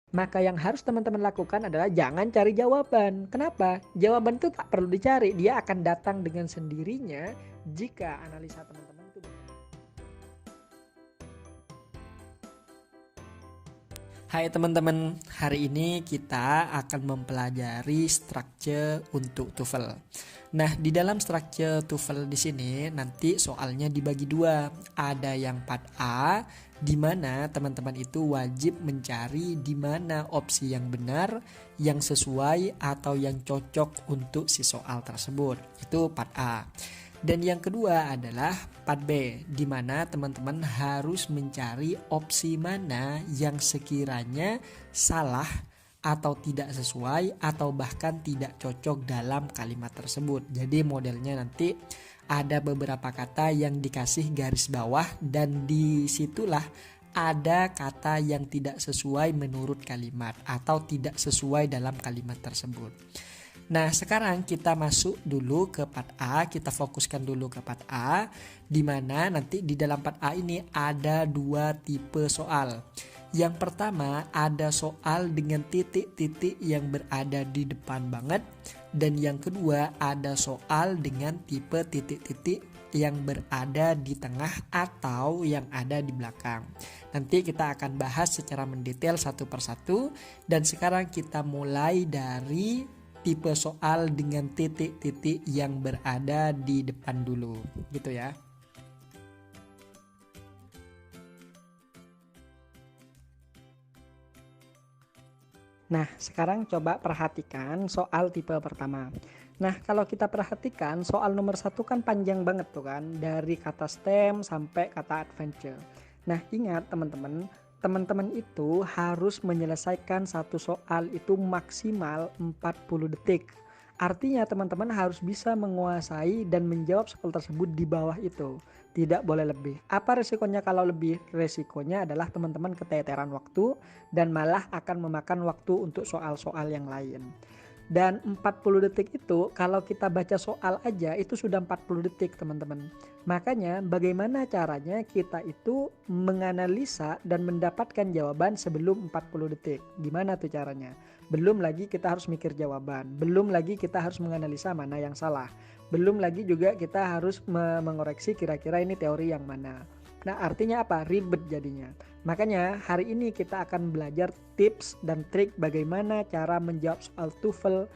Maka yang harus teman-teman lakukan adalah jangan cari jawaban. Kenapa? Jawaban itu tak perlu dicari, dia akan datang dengan sendirinya jika analisa teman-teman itu benar. Hai teman-teman, hari ini kita akan mempelajari structure untuk TOEFL. Nah, di dalam structure TOEFL di sini nanti soalnya dibagi dua. Ada yang part A, di mana teman-teman itu wajib mencari di mana opsi yang benar, yang sesuai atau yang cocok untuk si soal tersebut. Itu part A. Dan yang kedua adalah part B, di mana teman-teman harus mencari opsi mana yang sekiranya salah atau tidak sesuai atau bahkan tidak cocok dalam kalimat tersebut. Jadi modelnya nanti ada beberapa kata yang dikasih garis bawah dan disitulah ada kata yang tidak sesuai menurut kalimat atau tidak sesuai dalam kalimat tersebut. Nah, sekarang kita masuk dulu ke part A, kita fokuskan dulu ke part A, di mana nanti di dalam part A ini ada dua tipe soal. Yang pertama ada soal dengan titik-titik yang berada di depan banget, dan yang kedua ada soal dengan tipe titik-titik yang berada di tengah atau yang ada di belakang. Nanti kita akan bahas secara mendetail satu persatu, dan sekarang kita mulai dari tipe soal dengan titik-titik yang berada di depan dulu, gitu ya. Nah, sekarang coba perhatikan soal tipe pertama. Nah, kalau kita perhatikan soal nomor 1 kan panjang banget tuh kan, dari kata STEM sampai kata adventure. Nah, ingat teman-teman itu harus menyelesaikan satu soal itu maksimal 40 detik. Artinya teman-teman harus bisa menguasai dan menjawab soal tersebut di bawah itu. Tidak boleh lebih. Apa resikonya kalau lebih? Resikonya adalah teman-teman keteteran waktu dan malah akan memakan waktu untuk soal-soal yang lain. Dan 40 detik itu kalau kita baca soal aja itu sudah 40 detik teman-teman. Makanya bagaimana caranya kita itu menganalisa dan mendapatkan jawaban sebelum 40 detik. Gimana tuh caranya? Belum lagi kita harus mikir jawaban. Belum lagi kita harus menganalisa mana yang salah. Belum lagi juga kita harus mengoreksi kira-kira ini teori yang mana. Nah, artinya apa? Ribet jadinya. Makanya hari ini kita akan belajar tips dan trik bagaimana cara menjawab soal TOEFL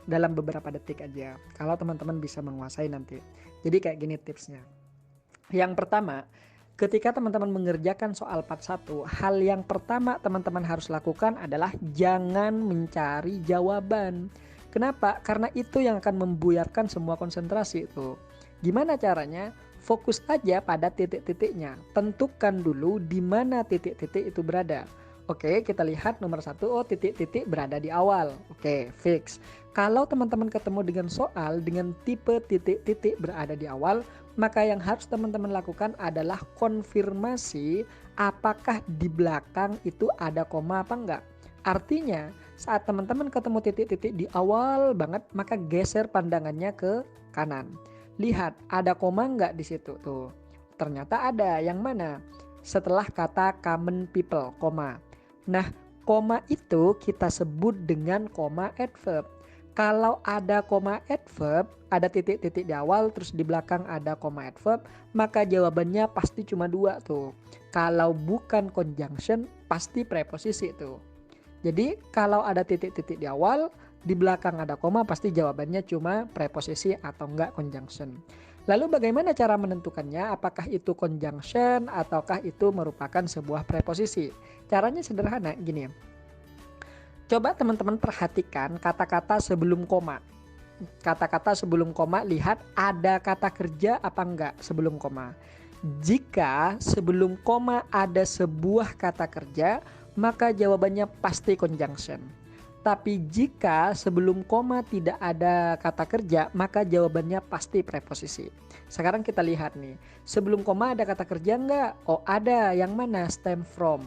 dalam beberapa detik aja. Kalau teman-teman bisa menguasai nanti. Jadi kayak gini tipsnya. Yang pertama, ketika teman-teman mengerjakan soal part 1, hal yang pertama teman-teman harus lakukan adalah jangan mencari jawaban. Kenapa? Karena itu yang akan membuyarkan semua konsentrasi itu. Gimana caranya? Fokus aja pada titik-titiknya. Tentukan dulu di mana titik-titik itu berada. Oke, kita lihat nomor 1, oh titik-titik berada di awal. Oke, fix. Kalau teman-teman ketemu dengan soal dengan tipe titik-titik berada di awal, maka yang harus teman-teman lakukan adalah konfirmasi apakah di belakang itu ada koma apa enggak. Artinya, saat teman-teman ketemu titik-titik di awal banget, maka geser pandangannya ke kanan. Lihat, ada koma nggak di situ? Tuh, ternyata ada. Yang mana? Setelah kata common people, koma. Nah, koma itu kita sebut dengan koma adverb. Kalau ada koma adverb, ada titik-titik di awal, terus di belakang ada koma adverb, maka jawabannya pasti cuma dua tuh. Kalau bukan conjunction, pasti preposisi tuh. Jadi, kalau ada titik-titik di awal, di belakang ada koma, pasti jawabannya cuma preposisi atau enggak conjunction. Lalu bagaimana cara menentukannya? Apakah itu conjunction ataukah itu merupakan sebuah preposisi? Caranya sederhana, gini. Coba teman-teman perhatikan kata-kata sebelum koma. Kata-kata sebelum koma, lihat ada kata kerja apa enggak sebelum koma. Jika sebelum koma ada sebuah kata kerja, maka jawabannya pasti conjunction. Tapi jika sebelum koma tidak ada kata kerja, maka jawabannya pasti preposisi. Sekarang kita lihat nih, sebelum koma ada kata kerja enggak? Oh ada, yang mana? Stem from.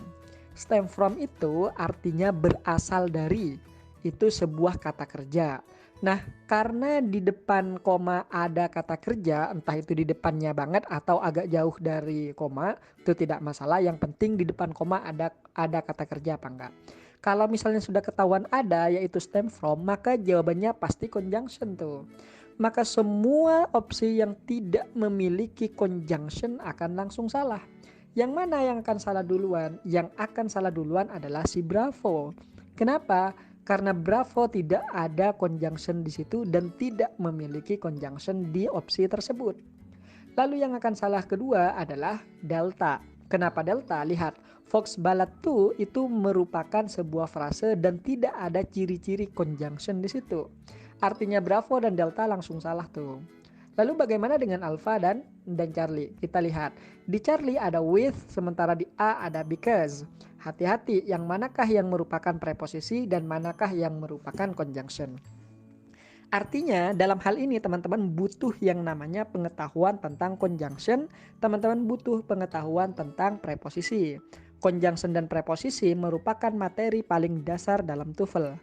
Stem from itu artinya berasal dari, itu sebuah kata kerja. Nah, karena di depan koma ada kata kerja, entah itu di depannya banget atau agak jauh dari koma, itu tidak masalah. Yang penting di depan koma ada kata kerja apa enggak. Kalau misalnya sudah ketahuan ada yaitu stem from, maka jawabannya pasti conjunction tuh. Maka semua opsi yang tidak memiliki conjunction akan langsung salah. Yang mana yang akan salah duluan? Yang akan salah duluan adalah si Bravo. Kenapa? Karena Bravo tidak ada conjunction di situ dan tidak memiliki conjunction di opsi tersebut. Lalu yang akan salah kedua adalah Delta. Kenapa Delta? Lihat, Fox Ballad 2 itu merupakan sebuah frase dan tidak ada ciri-ciri conjunction di situ. Artinya Bravo dan Delta langsung salah tuh. Lalu bagaimana dengan Alpha dan Charlie? Kita lihat. Di Charlie ada with, sementara di A ada because. Hati-hati, yang manakah yang merupakan preposisi dan manakah yang merupakan conjunction. Artinya dalam hal ini teman-teman butuh yang namanya pengetahuan tentang conjunction, teman-teman butuh pengetahuan tentang preposisi. Conjunction dan preposisi merupakan materi paling dasar dalam TOEFL.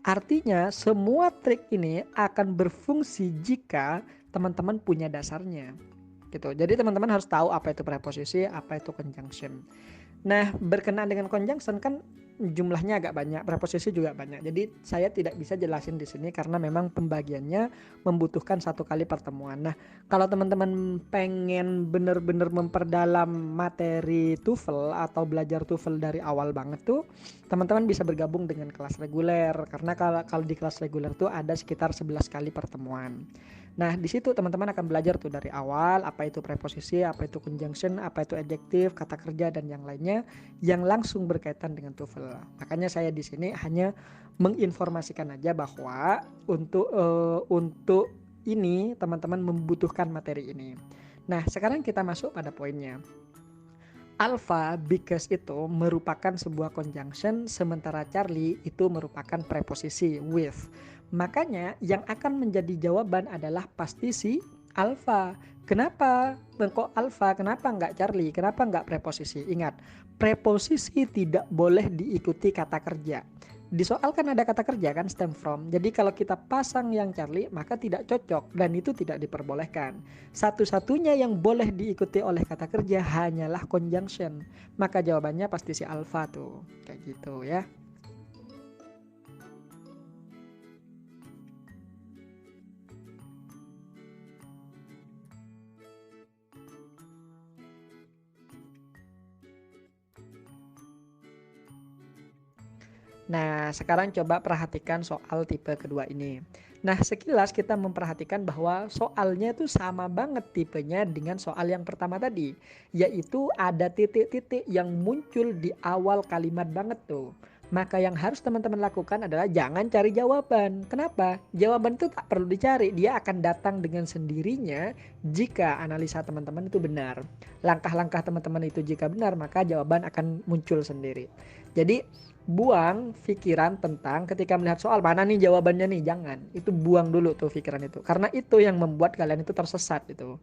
Artinya semua trik ini akan berfungsi jika teman-teman punya dasarnya. Gitu. Jadi teman-teman harus tahu apa itu preposisi, apa itu conjunction. Nah, berkenaan dengan conjunction kan jumlahnya agak banyak, preposisi juga banyak. Jadi saya tidak bisa jelasin di sini karena memang pembagiannya membutuhkan 1 kali pertemuan. Nah, kalau teman-teman pengen benar-benar memperdalam materi TOEFL atau belajar TOEFL dari awal banget tuh, teman-teman bisa bergabung dengan kelas reguler karena kalau di kelas reguler tuh ada sekitar 11 kali pertemuan. Nah, di situ teman-teman akan belajar tuh dari awal apa itu preposisi, apa itu conjunction, apa itu adjektif, kata kerja dan yang lainnya yang langsung berkaitan dengan TOEFL. Makanya saya di sini hanya menginformasikan aja bahwa untuk ini teman-teman membutuhkan materi ini. Nah, sekarang kita masuk pada poinnya. Alpha because itu merupakan sebuah conjunction, sementara Charlie itu merupakan preposisi with. Makanya yang akan menjadi jawaban adalah pasti si Alpha. Kenapa? Kok Alpha? Kenapa enggak Charlie? Kenapa enggak preposisi? Ingat, preposisi tidak boleh diikuti kata kerja. Di soal kan ada kata kerja kan, stem from. Jadi kalau kita pasang yang Charlie maka tidak cocok dan itu tidak diperbolehkan. Satu-satunya yang boleh diikuti oleh kata kerja hanyalah conjunction. Maka jawabannya pasti si Alpha tuh. Kayak gitu ya. Nah, sekarang coba perhatikan soal tipe kedua ini. Nah, sekilas kita memperhatikan bahwa soalnya itu sama banget tipenya dengan soal yang pertama tadi. Yaitu ada titik-titik yang muncul di awal kalimat banget tuh. Maka yang harus teman-teman lakukan adalah jangan cari jawaban. Kenapa? Jawaban itu tak perlu dicari. Dia akan datang dengan sendirinya jika analisa teman-teman itu benar. Langkah-langkah teman-teman itu jika benar, maka jawaban akan muncul sendiri. Jadi buang pikiran tentang ketika melihat soal mana nih jawabannya nih, jangan. Itu buang dulu tuh pikiran itu. Karena itu yang membuat kalian itu tersesat itu.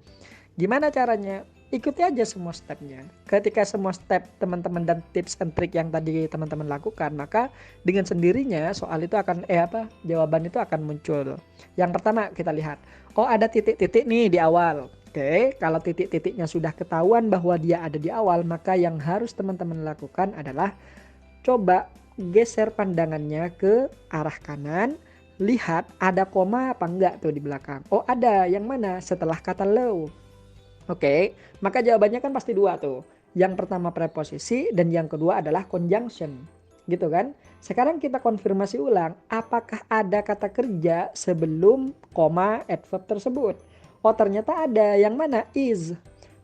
Gimana caranya? Ikuti aja semua stepnya. Ketika semua step teman-teman dan tips and trick yang tadi teman-teman lakukan, maka dengan sendirinya soal itu akan jawaban itu akan muncul. Yang pertama kita lihat, oh ada titik-titik nih di awal. Oke, kalau titik-titiknya sudah ketahuan bahwa dia ada di awal, maka yang harus teman-teman lakukan adalah coba geser pandangannya ke arah kanan, lihat ada koma apa enggak tuh di belakang. Oh ada, yang mana? Setelah kata low. Oke, maka jawabannya kan pasti 2 tuh. Yang pertama preposisi dan yang kedua adalah conjunction. Gitu kan? Sekarang kita konfirmasi ulang, apakah ada kata kerja sebelum koma adverb tersebut? Oh ternyata ada, yang mana? Is.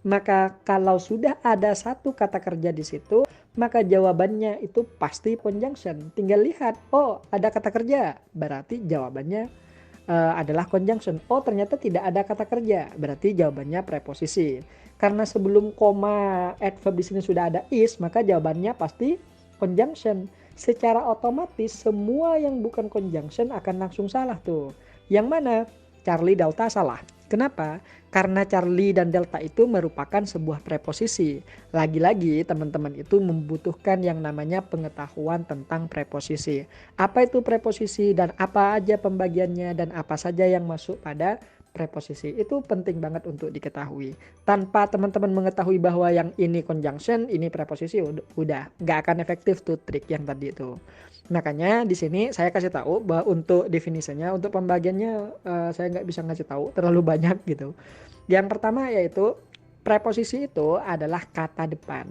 Maka kalau sudah ada satu kata kerja di situ, maka jawabannya itu pasti conjunction. Tinggal lihat, oh ada kata kerja, berarti jawabannya adalah conjunction. Oh ternyata tidak ada kata kerja, berarti jawabannya preposisi. Karena sebelum koma adverb di sini sudah ada is, maka jawabannya pasti conjunction. Secara otomatis semua yang bukan conjunction akan langsung salah tuh. Yang mana? Charlie, Delta salah. Kenapa? Karena Charlie dan Delta itu merupakan sebuah preposisi. Lagi-lagi teman-teman itu membutuhkan yang namanya pengetahuan tentang preposisi. Apa itu preposisi dan apa aja pembagiannya dan apa saja yang masuk pada preposisi. Itu penting banget untuk diketahui. Tanpa teman-teman mengetahui bahwa yang ini conjunction, ini preposisi, udah nggak akan efektif tuh trik yang tadi itu. Makanya di sini saya kasih tahu bahwa untuk definisinya, untuk pembagiannya saya nggak bisa ngasih tahu terlalu banyak gitu. Yang pertama yaitu preposisi itu adalah kata depan.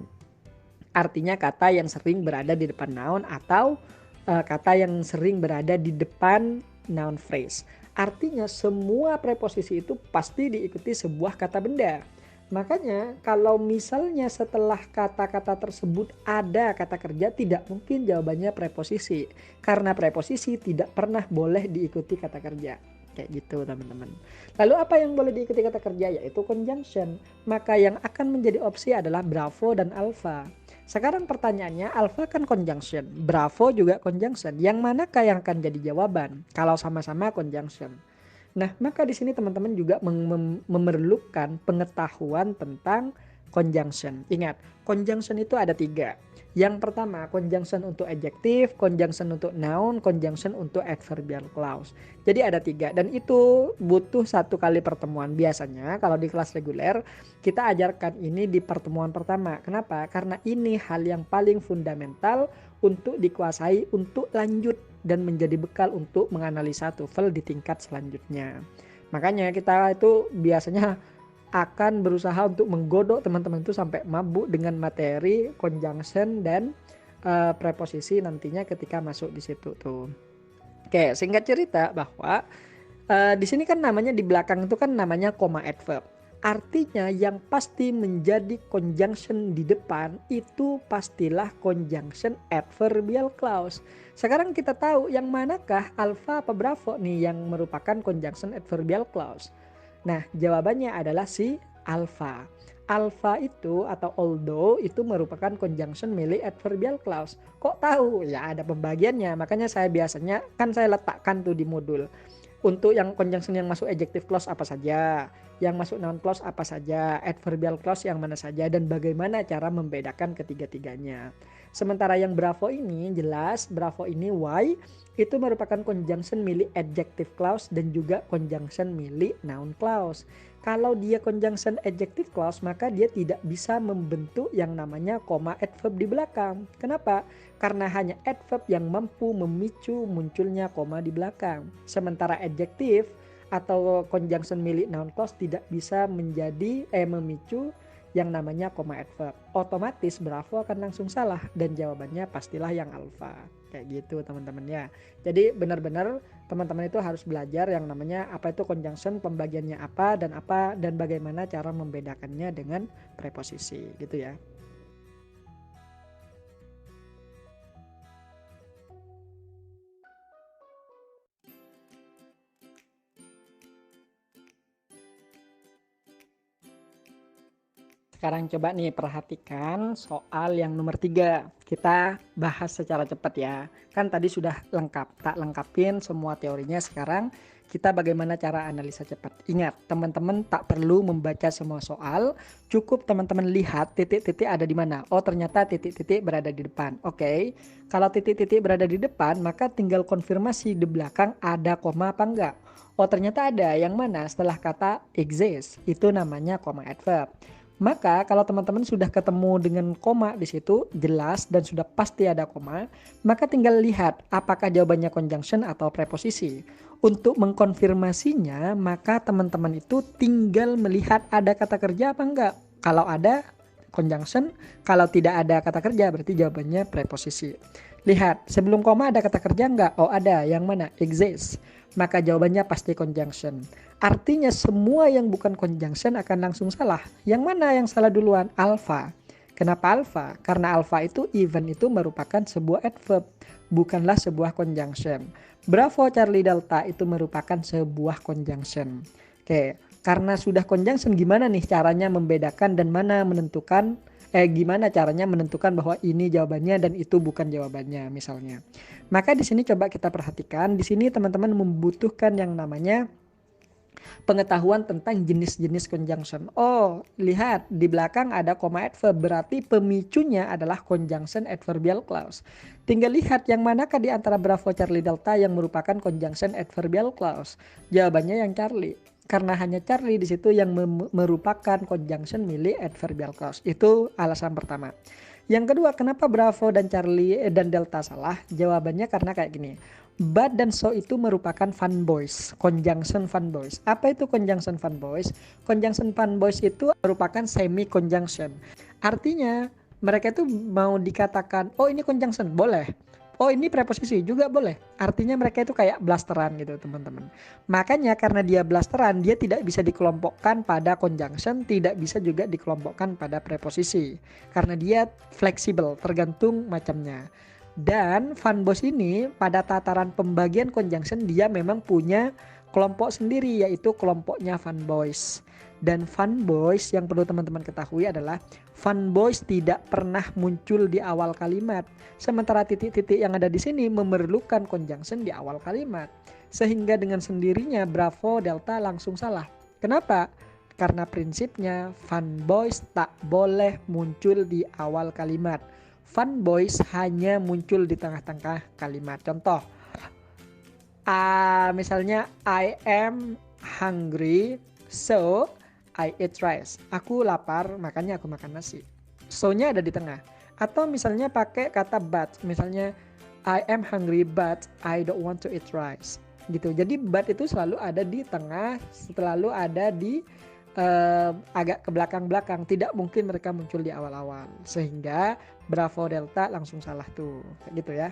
Artinya kata yang sering berada di depan noun atau kata yang sering berada di depan noun phrase. Artinya semua preposisi itu pasti diikuti sebuah kata benda. Makanya kalau misalnya setelah kata-kata tersebut ada kata kerja, tidak mungkin jawabannya preposisi. Karena preposisi tidak pernah boleh diikuti kata kerja. Kayak gitu teman-teman. Lalu apa yang boleh diikuti kata kerja? Yaitu conjunction. Maka yang akan menjadi opsi adalah bravo dan alpha. Sekarang pertanyaannya, alpha kan conjunction, bravo juga conjunction. Yang manakah yang akan jadi jawaban kalau sama-sama conjunction? Nah, maka di sini teman-teman juga memerlukan pengetahuan tentang conjunction. Ingat, conjunction itu ada 3. Yang pertama, conjunction untuk adjective, conjunction untuk noun, conjunction untuk adverbial clause. Jadi ada 3 dan itu butuh 1 kali pertemuan. Biasanya kalau di kelas reguler kita ajarkan ini di pertemuan pertama. Kenapa? Karena ini hal yang paling fundamental untuk dikuasai untuk lanjut dan menjadi bekal untuk menganalisa TOEFL di tingkat selanjutnya. Makanya kita itu biasanya akan berusaha untuk menggodok teman-teman itu sampai mabuk dengan materi conjunction dan preposisi nantinya ketika masuk di situ tuh. Oke, singkat cerita bahwa di sini kan namanya di belakang itu kan namanya koma adverb. Artinya yang pasti menjadi conjunction di depan itu pastilah conjunction adverbial clause. Sekarang kita tahu yang manakah alpha apa bravo nih yang merupakan conjunction adverbial clause. Nah, jawabannya adalah si alpha. Alpha itu atau although itu merupakan conjunction milik adverbial clause. Kok tahu? Ya ada pembagiannya. Makanya saya biasanya kan saya letakkan tuh di modul. Untuk yang conjunction yang masuk adjective clause apa saja, yang masuk noun clause apa saja, adverbial clause yang mana saja, dan bagaimana cara membedakan ketiga-tiganya. Sementara yang bravo ini jelas, bravo ini why itu merupakan conjunction milik adjective clause dan juga conjunction milik noun clause. Kalau dia conjunction adjective clause maka dia tidak bisa membentuk yang namanya koma adverb di belakang. Kenapa? Karena hanya adverb yang mampu memicu munculnya koma di belakang. Sementara adjective atau conjunction milik noun clause tidak bisa memicu yang namanya koma adverb. Otomatis bravo akan langsung salah dan jawabannya pastilah yang alpha. Kayak gitu teman-teman ya. Jadi benar-benar teman-teman itu harus belajar yang namanya apa itu conjunction, pembagiannya apa dan bagaimana cara membedakannya dengan preposisi gitu ya. Sekarang coba nih perhatikan soal yang nomor 3. Kita bahas secara cepat ya. Kan tadi sudah lengkap, tak lengkapin semua teorinya. Sekarang kita bagaimana cara analisa cepat. Ingat, teman-teman tak perlu membaca semua soal. Cukup teman-teman lihat titik-titik ada di mana. Oh ternyata titik-titik berada di depan. Oke, kalau titik-titik berada di depan maka tinggal konfirmasi di belakang ada koma apa enggak. Oh ternyata ada, yang mana setelah kata exist. Itu namanya koma adverb. Maka kalau teman-teman sudah ketemu dengan koma di situ jelas dan sudah pasti ada koma, maka tinggal lihat apakah jawabannya conjunction atau preposisi. Untuk mengkonfirmasinya, maka teman-teman itu tinggal melihat ada kata kerja apa enggak. Kalau ada conjunction, kalau tidak ada kata kerja berarti jawabannya preposisi. Lihat, sebelum koma ada kata kerja enggak? Oh ada, yang mana? Exist. Maka jawabannya pasti conjunction. Artinya semua yang bukan conjunction akan langsung salah. Yang mana yang salah duluan? Alpha. Kenapa alpha? Karena alpha itu even itu merupakan sebuah adverb, bukanlah sebuah conjunction. Bravo Charlie Delta itu merupakan sebuah conjunction. Oke, karena sudah conjunction gimana nih caranya membedakan dan mana menentukan gimana caranya menentukan bahwa ini jawabannya dan itu bukan jawabannya misalnya. Maka di sini coba kita perhatikan, di sini teman-teman membutuhkan yang namanya pengetahuan tentang jenis-jenis conjunction. Oh, lihat di belakang ada koma adverb, berarti pemicunya adalah conjunction adverbial clause. Tinggal lihat yang manakah di antara Bravo Charlie Delta yang merupakan conjunction adverbial clause. Jawabannya yang Charlie. Karena hanya Charlie di situ yang merupakan conjunction milik adverbial clause. Itu alasan pertama. Yang kedua, kenapa Bravo dan Charlie dan Delta salah? Jawabannya karena kayak gini. But dan so itu merupakan fun boys, conjunction fun boys. Apa itu conjunction fun boys? Conjunction fun boys itu merupakan semi conjunction. Artinya mereka itu mau dikatakan, oh ini conjunction, boleh. Oh ini preposisi juga boleh. Artinya mereka itu kayak blasteran gitu teman-teman. Makanya karena dia blasteran, dia tidak bisa dikelompokkan pada conjunction, tidak bisa juga dikelompokkan pada preposisi. Karena dia fleksibel, tergantung macamnya. Dan fun boys ini pada tataran pembagian conjunction dia memang punya kelompok sendiri, yaitu kelompoknya fun boys. Dan fun boys yang perlu teman-teman ketahui adalah fun boys tidak pernah muncul di awal kalimat. Sementara titik-titik yang ada di sini memerlukan conjunction di awal kalimat. Sehingga dengan sendirinya Bravo Delta langsung salah. Kenapa? Karena prinsipnya fun boys tak boleh muncul di awal kalimat. Fun boys hanya muncul di tengah-tengah kalimat. Contoh, misalnya I am hungry so I eat rice. Aku lapar, makanya aku makan nasi. So-nya ada di tengah. Atau misalnya pakai kata but. Misalnya I am hungry but I don't want to eat rice. Gitu. Jadi but itu selalu ada di tengah, selalu ada di agak ke belakang-belakang. Tidak mungkin mereka muncul di awal-awal. Sehingga Bravo Delta langsung salah tuh. Kayak gitu ya.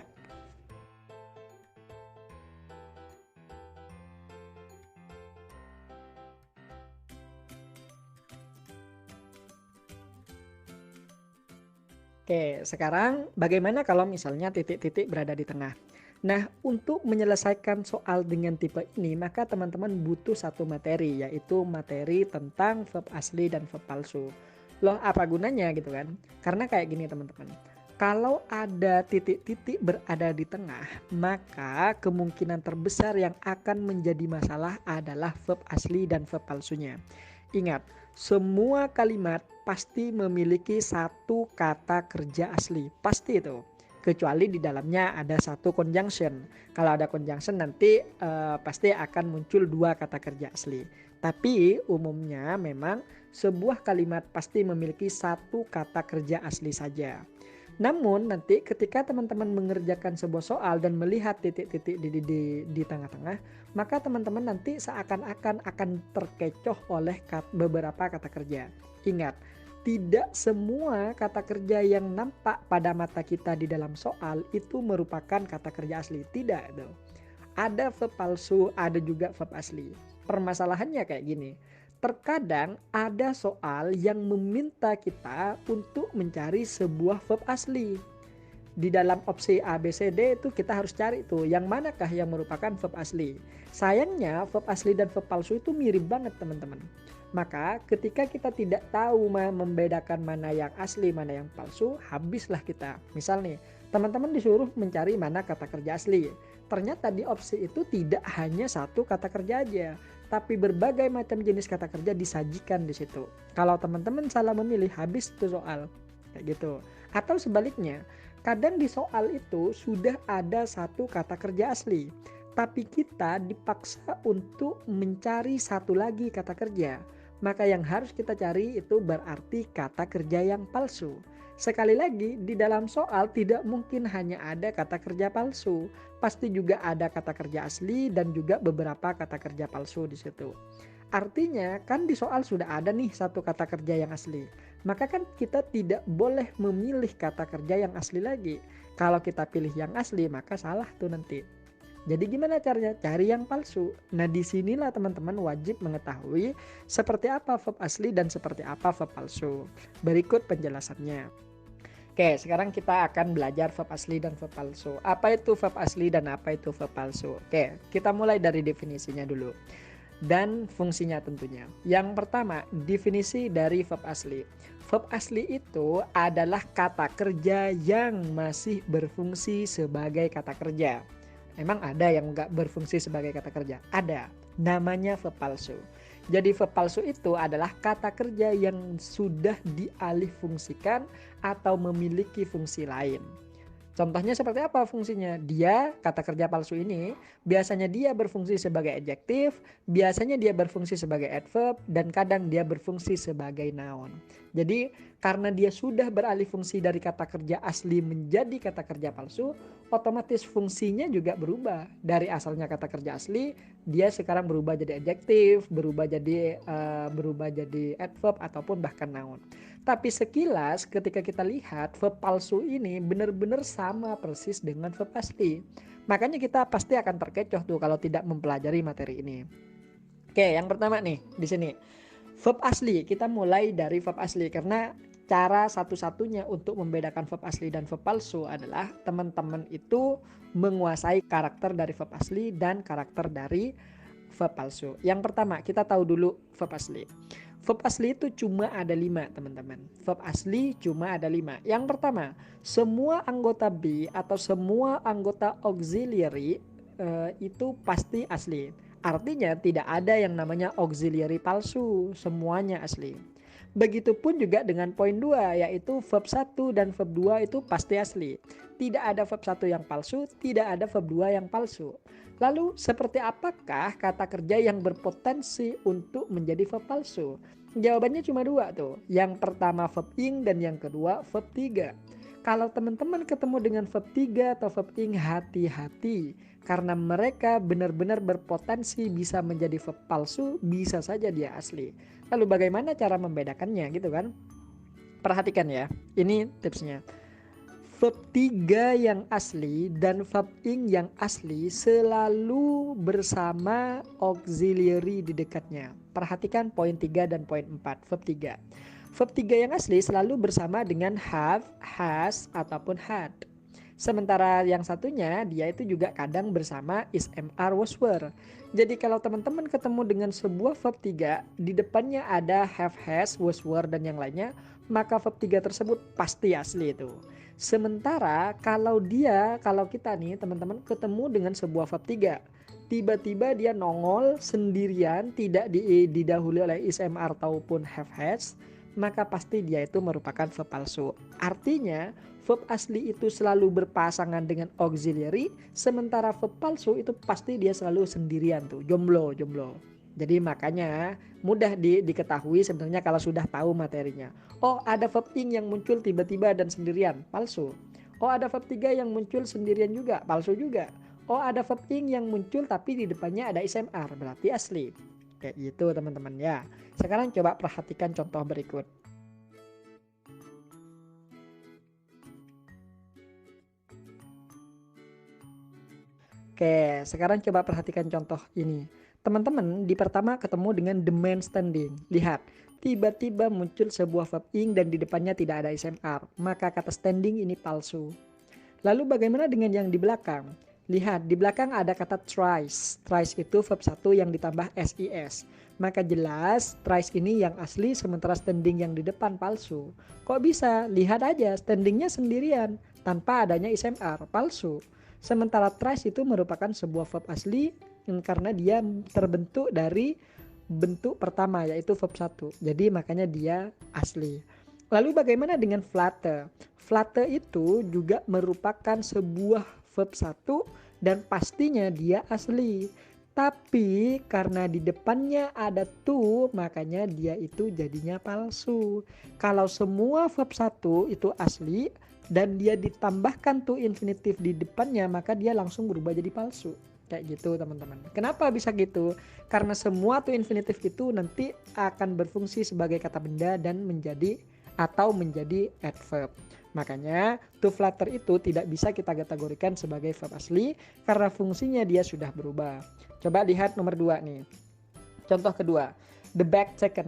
Oke, sekarang bagaimana kalau misalnya titik-titik berada di tengah? Nah, untuk menyelesaikan soal dengan tipe ini, maka teman-teman butuh satu materi, yaitu materi tentang verb asli dan verb palsu. Loh, apa gunanya gitu kan? Karena kayak gini teman-teman. Kalau ada titik-titik berada di tengah, maka kemungkinan terbesar yang akan menjadi masalah adalah verb asli dan verb palsunya. Ingat, semua kalimat pasti memiliki satu kata kerja asli. Pasti itu. Kecuali di dalamnya ada satu conjunction. Kalau ada conjunction nanti pasti akan muncul dua kata kerja asli. Tapi umumnya memang sebuah kalimat pasti memiliki satu kata kerja asli saja. Namun nanti ketika teman-teman mengerjakan sebuah soal dan melihat titik-titik di tengah-tengah, maka teman-teman nanti seakan-akan akan terkecoh oleh beberapa kata kerja. Ingat, tidak semua kata kerja yang nampak pada mata kita di dalam soal itu merupakan kata kerja asli. Tidak dong. Ada verb palsu, ada juga verb asli. Permasalahannya kayak gini. Terkadang ada soal yang meminta kita untuk mencari sebuah verb asli. Di dalam opsi A, B, C, D itu kita harus cari tuh yang manakah yang merupakan verb asli. Sayangnya verb asli dan verb palsu itu mirip banget teman-teman. Maka ketika kita tidak tahu membedakan mana yang asli, mana yang palsu, habislah kita. Misal nih, teman-teman disuruh mencari mana kata kerja asli. Ternyata di opsi itu tidak hanya satu kata kerja aja, tapi berbagai macam jenis kata kerja disajikan di situ. Kalau teman-teman salah memilih, habis itu soal. Kayak gitu. Atau sebaliknya, kadang di soal itu sudah ada satu kata kerja asli, tapi kita dipaksa untuk mencari satu lagi kata kerja. Maka yang harus kita cari itu berarti kata kerja yang palsu. Sekali lagi, di dalam soal tidak mungkin hanya ada kata kerja palsu. Pasti juga ada kata kerja asli dan juga beberapa kata kerja palsu di situ. Artinya kan di soal sudah ada nih satu kata kerja yang asli. Maka kan kita tidak boleh memilih kata kerja yang asli lagi. Kalau kita pilih yang asli maka salah tuh nanti. Jadi gimana caranya? Cari yang palsu. Nah disinilah teman-teman wajib mengetahui seperti apa verb asli dan seperti apa verb palsu. Berikut penjelasannya. Oke, sekarang kita akan belajar verb asli dan verb palsu. Apa itu verb asli dan apa itu verb palsu? Oke, kita mulai dari definisinya dulu. Dan fungsinya tentunya. Yang pertama, definisi dari verb asli. Verb asli itu adalah kata kerja yang masih berfungsi sebagai kata kerja. Emang ada yang nggak berfungsi sebagai kata kerja? Ada. Namanya verb palsu. Jadi verb palsu itu adalah kata kerja yang sudah dialihfungsikan atau memiliki fungsi lain. Contohnya seperti apa fungsinya? Dia, kata kerja palsu ini, biasanya dia berfungsi sebagai adjektif, biasanya dia berfungsi sebagai adverb, dan kadang dia berfungsi sebagai noun. Jadi karena dia sudah beralih fungsi dari kata kerja asli menjadi kata kerja palsu, otomatis fungsinya juga berubah. Dari asalnya kata kerja asli, dia sekarang berubah jadi adjektif, berubah jadi adverb ataupun bahkan noun. Tapi sekilas ketika kita lihat verb palsu ini benar-benar sama persis dengan verb asli. Makanya kita pasti akan terkecoh tuh kalau tidak mempelajari materi ini. Oke, yang pertama nih di sini. Verb asli, kita mulai dari verb asli karena cara satu-satunya untuk membedakan verb asli dan verb palsu adalah teman-teman itu menguasai karakter dari verb asli dan karakter dari verb palsu. Yang pertama, kita tahu dulu verb asli. Verb asli itu cuma ada 5 teman-teman. Verb asli cuma ada 5. Yang pertama, semua anggota be atau semua anggota auxiliary itu pasti asli. Artinya tidak ada yang namanya auxiliary palsu, semuanya asli. Begitupun juga dengan poin 2, yaitu verb 1 dan verb 2 itu pasti asli. Tidak ada verb 1 yang palsu, tidak ada verb 2 yang palsu. Lalu seperti apakah kata kerja yang berpotensi untuk menjadi verb palsu? Jawabannya cuma 2 tuh. Yang pertama verb ing dan yang kedua verb 3. Kalau teman-teman ketemu dengan verb 3 atau verb ing, hati-hati. Karena mereka benar-benar berpotensi bisa menjadi verb palsu, bisa saja dia asli. Lalu bagaimana cara membedakannya gitu kan? Perhatikan ya, ini tipsnya. Verb 3 yang asli dan verb ing yang asli selalu bersama auxiliary di dekatnya. Perhatikan poin 3 dan poin 4, verb 3. Verb 3 yang asli selalu bersama dengan have, has, ataupun had. Sementara yang satunya dia itu juga kadang bersama is, are, was, were. Jadi kalau teman-teman ketemu dengan sebuah verb 3, di depannya ada have, has, was, were, dan yang lainnya, maka verb 3 tersebut pasti asli itu. Sementara kalau kita nih teman-teman ketemu dengan sebuah verb 3, tiba-tiba dia nongol sendirian, tidak didahului oleh is, are, ataupun have, has, maka pasti dia itu merupakan verb palsu. Artinya verb asli itu selalu berpasangan dengan auxiliary, sementara verb palsu itu pasti dia selalu sendirian tuh, jomblo. Jadi makanya mudah diketahui sebenarnya kalau sudah tahu materinya. Oh, ada verb ing yang muncul tiba-tiba dan sendirian, palsu. Oh, ada verb 3 yang muncul sendirian juga, palsu juga. Oh, ada verb ing yang muncul tapi di depannya ada is, are, berarti asli. Kayak gitu teman-teman ya. Sekarang coba perhatikan contoh berikut. Oke, sekarang coba perhatikan contoh ini. Teman-teman di pertama ketemu dengan the man standing. Lihat, tiba-tiba muncul sebuah verb ing dan di depannya tidak ada is, are. Maka kata standing ini palsu. Lalu bagaimana dengan yang di belakang? Lihat, di belakang ada kata thrice. Thrice itu verb 1 yang ditambah sis. Maka jelas thrice ini yang asli sementara standing yang di depan palsu. Kok bisa? Lihat aja, standingnya sendirian tanpa adanya is, are, palsu. Sementara thrice itu merupakan sebuah verb asli karena dia terbentuk dari bentuk pertama yaitu verb 1. Jadi makanya dia asli. Lalu bagaimana dengan flutter? Flutter itu juga merupakan sebuah verb 1 dan pastinya dia asli. Tapi karena di depannya ada to, makanya dia itu jadinya palsu. Kalau semua verb 1 itu asli dan dia ditambahkan to infinitif di depannya, maka dia langsung berubah jadi palsu. Kayak gitu teman-teman. Kenapa bisa gitu? Karena semua to infinitif itu nanti akan berfungsi sebagai kata benda dan menjadi adverb. Makanya to flutter itu tidak bisa kita kategorikan sebagai verb asli karena fungsinya dia sudah berubah. Coba lihat nomor 2 nih. Contoh kedua, the bag taken.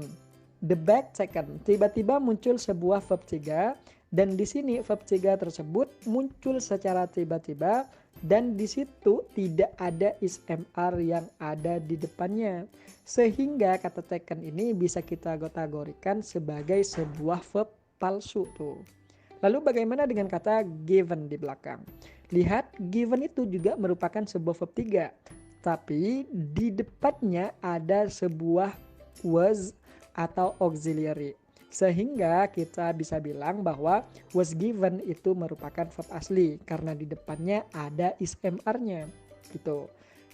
The bag taken. Tiba-tiba muncul sebuah verb 3 dan di sini verb 3 tersebut muncul secara tiba-tiba dan di situ tidak ada is, are yang ada di depannya. Sehingga kata taken ini bisa kita kategorikan sebagai sebuah verb palsu tuh. Lalu bagaimana dengan kata given di belakang? Lihat, given itu juga merupakan sebuah verb 3. Tapi di depannya ada sebuah was atau auxiliary. Sehingga kita bisa bilang bahwa was given itu merupakan verb asli karena di depannya ada is mr-nya gitu.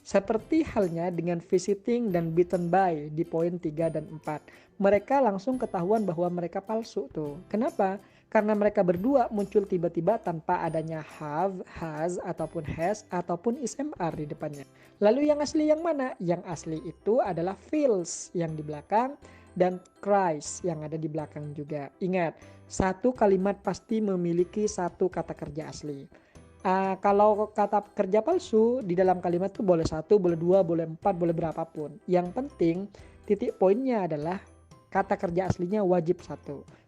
Seperti halnya dengan visiting dan beaten by di poin 3 dan 4. Mereka langsung ketahuan bahwa mereka palsu tuh. Kenapa? Karena mereka berdua muncul tiba-tiba tanpa adanya have, has, ataupun has, ataupun is mr di depannya. Lalu yang asli yang mana? Yang asli itu adalah feels yang di belakang dan cries yang ada di belakang juga. Ingat, satu kalimat pasti memiliki satu kata kerja asli. Kalau kata kerja palsu di dalam kalimat tuh boleh 1, boleh 2, boleh 4, boleh berapapun. Yang penting titik poinnya adalah kata kerja aslinya wajib 1.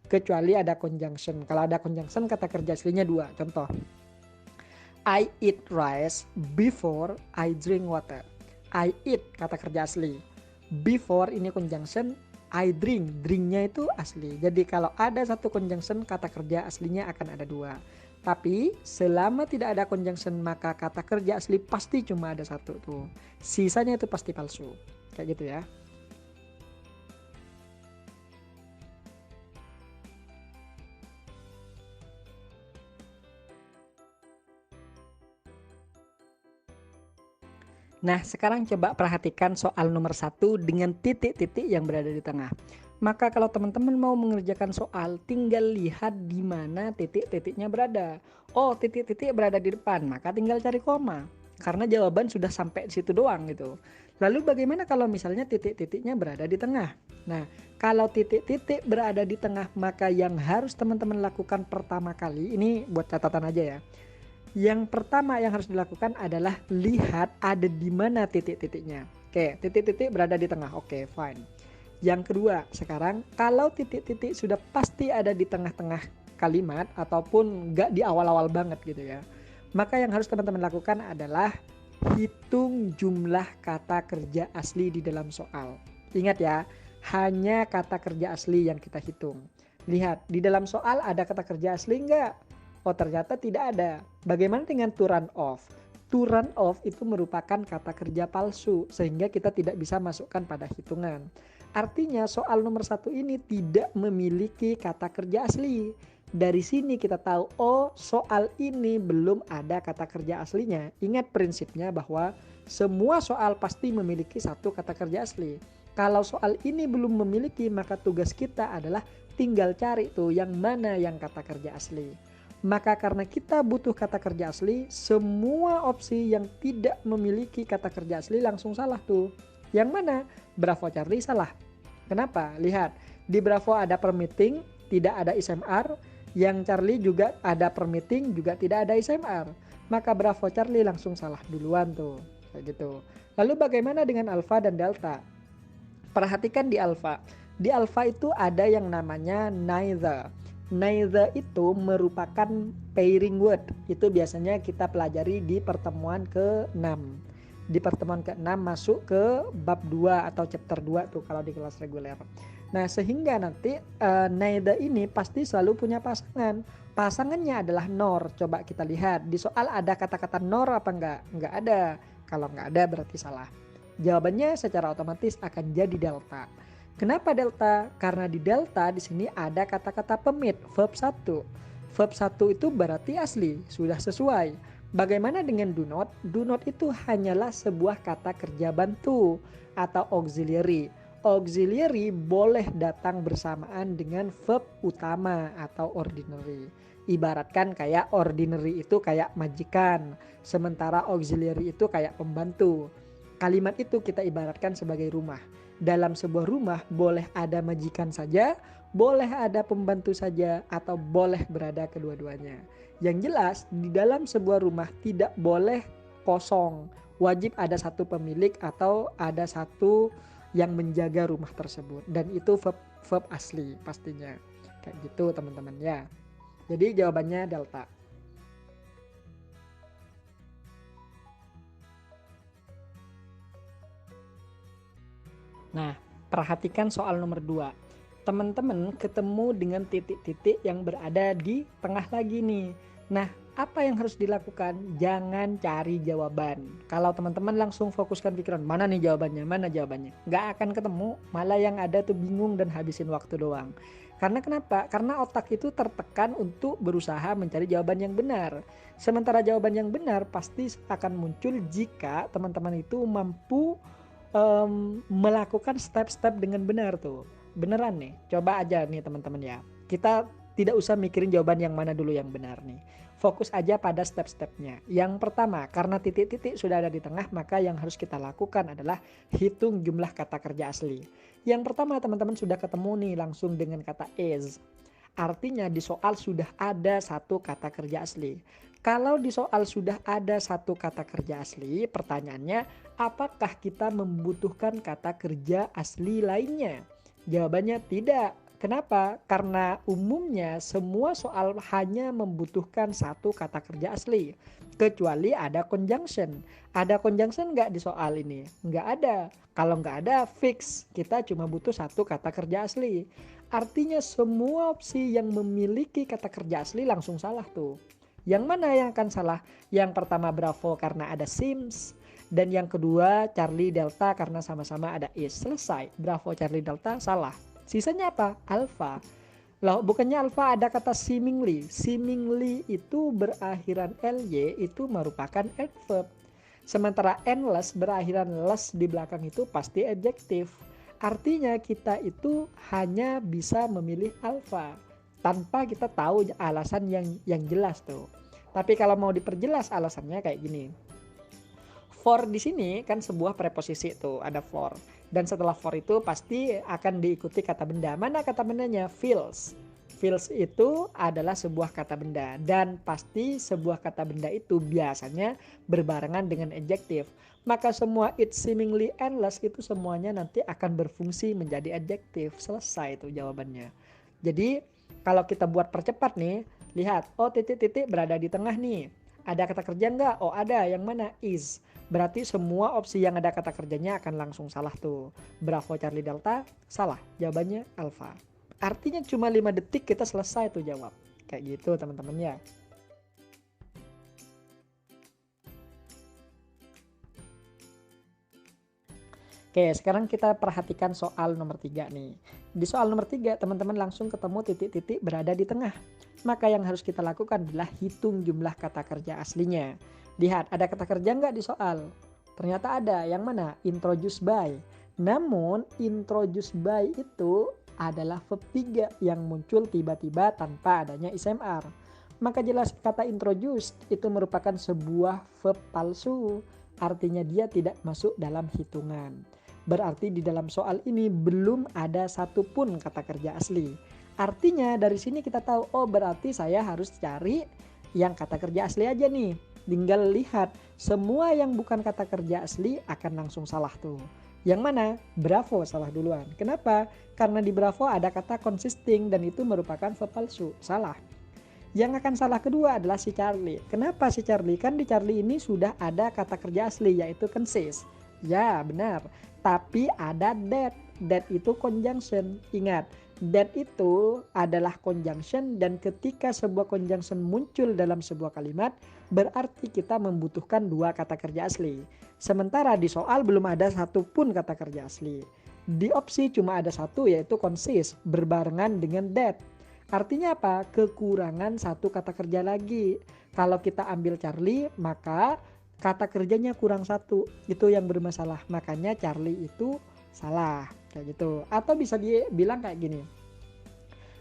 Kecuali ada conjunction. Kalau ada conjunction kata kerja aslinya 2. Contoh, I eat rice before I drink water. I eat kata kerja asli. Before ini conjunction, I drink. Drinknya itu asli. Jadi kalau ada satu conjunction kata kerja aslinya akan ada 2. Tapi selama tidak ada conjunction maka kata kerja asli pasti cuma ada 1 tuh. Sisanya itu pasti palsu. Kayak gitu ya. Nah, sekarang coba perhatikan soal nomor 1 dengan titik-titik yang berada di tengah. Maka kalau teman-teman mau mengerjakan soal, tinggal lihat di mana titik-titiknya berada. Oh, titik-titik berada di depan, maka tinggal cari koma. Karena jawaban sudah sampai di situ doang gitu. Lalu bagaimana kalau misalnya titik-titiknya berada di tengah? Nah, kalau titik-titik berada di tengah, maka yang harus teman-teman lakukan pertama kali, ini buat catatan aja ya. Yang pertama yang harus dilakukan adalah lihat ada di mana titik-titiknya. Oke, titik-titik berada di tengah. Oke, fine. Yang kedua, sekarang kalau titik-titik sudah pasti ada di tengah-tengah kalimat ataupun nggak di awal-awal banget gitu ya, maka yang harus teman-teman lakukan adalah hitung jumlah kata kerja asli di dalam soal. Ingat ya, hanya kata kerja asli yang kita hitung. Lihat, di dalam soal ada kata kerja asli nggak? Oh, ternyata tidak ada. Bagaimana dengan to run off? To run off itu merupakan kata kerja palsu sehingga kita tidak bisa masukkan pada hitungan. Artinya soal nomor 1 ini tidak memiliki kata kerja asli. Dari sini kita tahu, oh soal ini belum ada kata kerja aslinya. Ingat prinsipnya bahwa semua soal pasti memiliki satu kata kerja asli. Kalau soal ini belum memiliki, maka tugas kita adalah tinggal cari tuh yang mana yang kata kerja asli. Maka karena kita butuh kata kerja asli, semua opsi yang tidak memiliki kata kerja asli langsung salah tuh. Yang mana? Bravo Charlie salah. Kenapa? Lihat, di Bravo ada permitting, tidak ada ismr. Yang Charlie juga ada permitting, juga tidak ada ismr. Maka Bravo Charlie langsung salah duluan tuh. Kayak gitu. Lalu bagaimana dengan Alpha dan Delta? Perhatikan di Alpha. Di Alpha itu ada yang namanya neither. Neither itu merupakan pairing word. Itu biasanya kita pelajari di pertemuan ke-6. Di pertemuan ke-6 masuk ke bab 2 atau chapter 2 tuh kalau di kelas reguler. Nah, sehingga nanti neither ini pasti selalu punya pasangan. Pasangannya adalah nor. Coba kita lihat. Di soal ada kata-kata nor apa enggak? Enggak ada. Kalau enggak ada berarti salah. Jawabannya secara otomatis akan jadi delta. Kenapa delta? Karena di delta di sini ada kata-kata pemit, verb 1. Verb 1 itu berarti asli, sudah sesuai. Bagaimana dengan do not? Do not itu hanyalah sebuah kata kerja bantu atau auxiliary. Auxiliary boleh datang bersamaan dengan verb utama atau ordinary. Ibaratkan kayak ordinary itu kayak majikan, sementara auxiliary itu kayak pembantu. Kalimat itu kita ibaratkan sebagai rumah. Dalam sebuah rumah boleh ada majikan saja, boleh ada pembantu saja, atau boleh berada kedua-duanya. Yang jelas di dalam sebuah rumah tidak boleh kosong. Wajib ada satu pemilik atau ada satu yang menjaga rumah tersebut. Dan itu verb asli pastinya. Kayak gitu teman-teman ya. Jadi jawabannya delta. Nah, perhatikan soal nomor 2. Teman-teman ketemu dengan titik-titik yang berada di tengah lagi nih. Nah, apa yang harus dilakukan? Jangan cari jawaban. Kalau teman-teman langsung fokuskan pikiran, mana nih jawabannya, mana jawabannya. Nggak akan ketemu, malah yang ada tuh bingung dan habisin waktu doang. Karena kenapa? Karena otak itu tertekan untuk berusaha mencari jawaban yang benar. Sementara jawaban yang benar pasti akan muncul jika teman-teman itu mampu melakukan step-step dengan benar tuh. Beneran nih, coba aja nih teman-teman ya. Kita tidak usah mikirin jawaban yang mana dulu yang benar nih. Fokus aja pada step-stepnya. Yang pertama, karena titik-titik sudah ada di tengah, maka yang harus kita lakukan adalah hitung jumlah kata kerja asli. Yang pertama teman-teman sudah ketemu nih langsung dengan kata is. Artinya di soal sudah ada satu kata kerja asli. Kalau di soal sudah ada satu kata kerja asli, pertanyaannya apakah kita membutuhkan kata kerja asli lainnya? Jawabannya tidak. Kenapa? Karena umumnya semua soal hanya membutuhkan satu kata kerja asli. Kecuali ada conjunction. Ada conjunction nggak di soal ini? Nggak ada. Kalau nggak ada, fix. Kita cuma butuh satu kata kerja asli. Artinya semua opsi yang memiliki kata kerja asli langsung salah tuh. Yang mana yang akan salah? Yang pertama Bravo karena ada Sims. Dan yang kedua Charlie Delta karena sama-sama ada is. Selesai. Bravo Charlie Delta salah. Sisanya apa? Alpha. Loh, bukannya alpha ada kata seemingly. Seemingly itu berakhiran ly itu merupakan adverb. Sementara endless berakhiran less di belakang itu pasti adjektif. Artinya kita itu hanya bisa memilih alpha tanpa kita tahu alasan yang jelas tuh. Tapi kalau mau diperjelas alasannya kayak gini. For di sini kan sebuah preposisi tuh, ada for. Dan setelah for itu pasti akan diikuti kata benda. Mana kata bendanya? Feels. Feels itu adalah sebuah kata benda. Dan pasti sebuah kata benda itu biasanya berbarengan dengan adjektif. Maka semua it seemingly endless itu semuanya nanti akan berfungsi menjadi adjektif. Selesai itu jawabannya. Jadi kalau kita buat percepat nih, lihat, oh titik-titik berada di tengah nih. Ada kata kerja nggak? Oh ada, yang mana? Is. Berarti semua opsi yang ada kata kerjanya akan langsung salah tuh. Bravo Charlie Delta, salah. Jawabannya alpha. Artinya cuma 5 detik kita selesai tuh jawab. Kayak gitu teman-teman ya. Oke, sekarang kita perhatikan soal nomor 3 nih. Di soal nomor 3, teman-teman langsung ketemu titik-titik berada di tengah. Maka yang harus kita lakukan adalah hitung jumlah kata kerja aslinya. Lihat, ada kata kerja nggak di soal? Ternyata ada. Yang mana? Introduce by. Namun, introduce by itu adalah verb 3 yang muncul tiba-tiba tanpa adanya ISMR. Maka jelas kata introduce itu merupakan sebuah verb palsu. Artinya dia tidak masuk dalam hitungan. Berarti di dalam soal ini belum ada satupun kata kerja asli. Artinya dari sini kita tahu, oh berarti saya harus cari yang kata kerja asli aja nih. Tinggal lihat, semua yang bukan kata kerja asli akan langsung salah tuh. Yang mana? Bravo salah duluan. Kenapa? Karena di Bravo ada kata consisting dan itu merupakan verb palsu. Salah. Yang akan salah kedua adalah si Charlie. Kenapa si Charlie? Kan di Charlie ini sudah ada kata kerja asli yaitu consist. Ya benar. Tapi ada that. That itu conjunction. Ingat, that itu adalah conjunction dan ketika sebuah conjunction muncul dalam sebuah kalimat berarti kita membutuhkan dua kata kerja asli. Sementara di soal belum ada satupun kata kerja asli. Di opsi cuma ada satu yaitu consist berbarengan dengan that. Artinya apa? Kekurangan satu kata kerja lagi. Kalau kita ambil Charlie maka kata kerjanya kurang satu. Itu yang bermasalah. Makanya Charlie itu salah. Kayak gitu. Atau bisa dibilang kayak gini.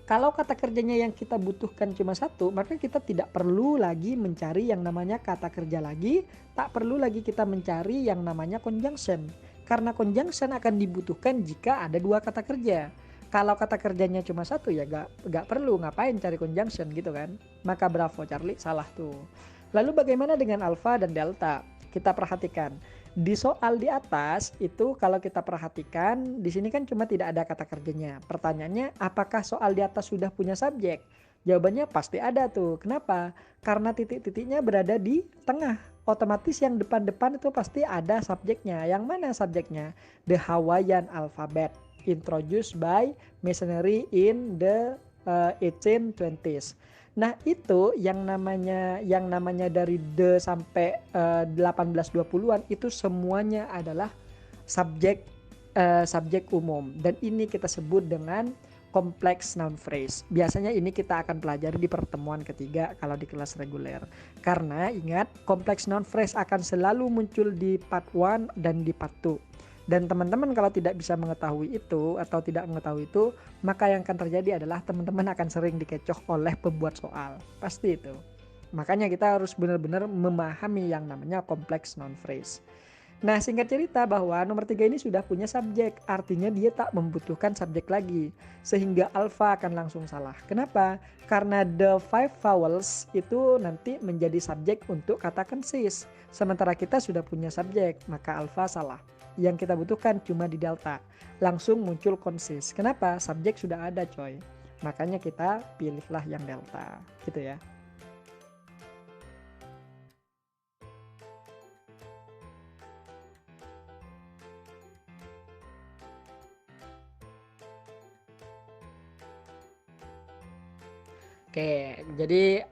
Kalau kata kerjanya yang kita butuhkan cuma satu, maka kita tidak perlu lagi mencari yang namanya kata kerja lagi, tak perlu lagi kita mencari yang namanya conjunction. Karena conjunction akan dibutuhkan jika ada dua kata kerja. Kalau kata kerjanya cuma satu ya gak perlu, ngapain cari conjunction gitu kan. Maka Bravo Charlie salah tuh. Lalu bagaimana dengan alpha dan delta? Kita perhatikan. Di soal di atas itu kalau kita perhatikan di sini kan cuma tidak ada kata kerjanya. Pertanyaannya apakah soal di atas sudah punya subjek? Jawabannya pasti ada tuh. Kenapa? Karena titik-titiknya berada di tengah. Otomatis yang depan-depan itu pasti ada subjeknya. Yang mana subjeknya? The Hawaiian alphabet introduced by missionary in the 1820s. Nah itu yang namanya dari the sampai 1820-an itu semuanya adalah subjek umum dan ini kita sebut dengan complex noun phrase. Biasanya ini kita akan pelajari di pertemuan ketiga kalau di kelas reguler. Karena ingat, complex noun phrase akan selalu muncul di part 1 dan di part 2. Dan teman-teman kalau tidak bisa mengetahui itu atau tidak mengetahui itu, maka yang akan terjadi adalah teman-teman akan sering dikecoh oleh pembuat soal. Pasti itu. Makanya kita harus benar-benar memahami yang namanya complex noun phrase. Nah, singkat cerita bahwa nomor 3 ini sudah punya subjek, artinya dia tak membutuhkan subjek lagi, sehingga alpha akan langsung salah. Kenapa? Karena the five vowels itu nanti menjadi subjek untuk kata consist, sementara kita sudah punya subjek, maka alpha salah. Yang kita butuhkan cuma di delta, langsung muncul consist. Kenapa? Subjek sudah ada coy, makanya kita pilihlah yang delta, gitu ya. Oke, jadi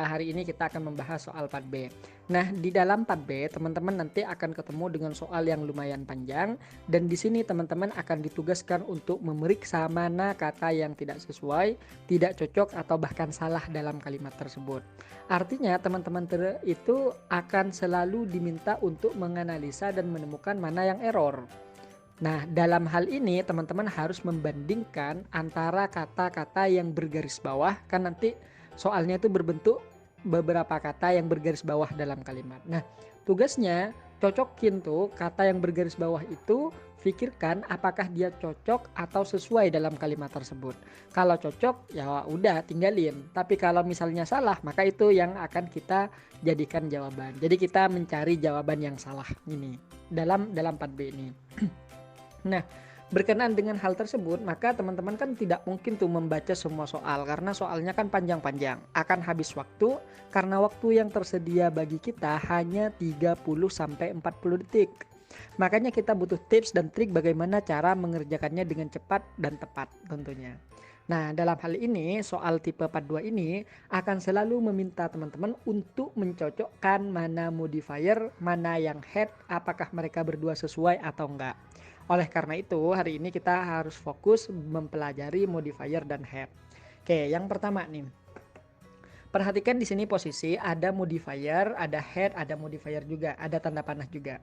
hari ini kita akan membahas soal part B. Nah, di dalam part B, teman-teman nanti akan ketemu dengan soal yang lumayan panjang, dan di sini teman-teman akan ditugaskan untuk memeriksa mana kata yang tidak sesuai, tidak cocok, atau bahkan salah dalam kalimat tersebut. Artinya, teman-teman itu akan selalu diminta untuk menganalisa dan menemukan mana yang error. Nah, dalam hal ini teman-teman harus membandingkan antara kata-kata yang bergaris bawah, kan nanti soalnya itu berbentuk beberapa kata yang bergaris bawah dalam kalimat. Nah, tugasnya cocokin tuh kata yang bergaris bawah itu, pikirkan apakah dia cocok atau sesuai dalam kalimat tersebut. Kalau cocok ya udah tinggalin. Tapi kalau misalnya salah, maka itu yang akan kita jadikan jawaban. Jadi kita mencari jawaban yang salah ini dalam part B ini. Nah, berkenaan dengan hal tersebut, maka teman-teman kan tidak mungkin tuh membaca semua soal karena soalnya kan panjang-panjang, akan habis waktu karena waktu yang tersedia bagi kita hanya 30-40 detik. Makanya kita butuh tips dan trik bagaimana cara mengerjakannya dengan cepat dan tepat tentunya. Nah, dalam hal ini soal tipe part 2 ini akan selalu meminta teman-teman untuk mencocokkan mana modifier, mana yang head, apakah mereka berdua sesuai atau enggak. Oleh karena itu, hari ini kita harus fokus mempelajari modifier dan head. Oke, yang pertama nih. Perhatikan di sini posisi ada modifier, ada head, ada modifier juga, ada tanda panah juga.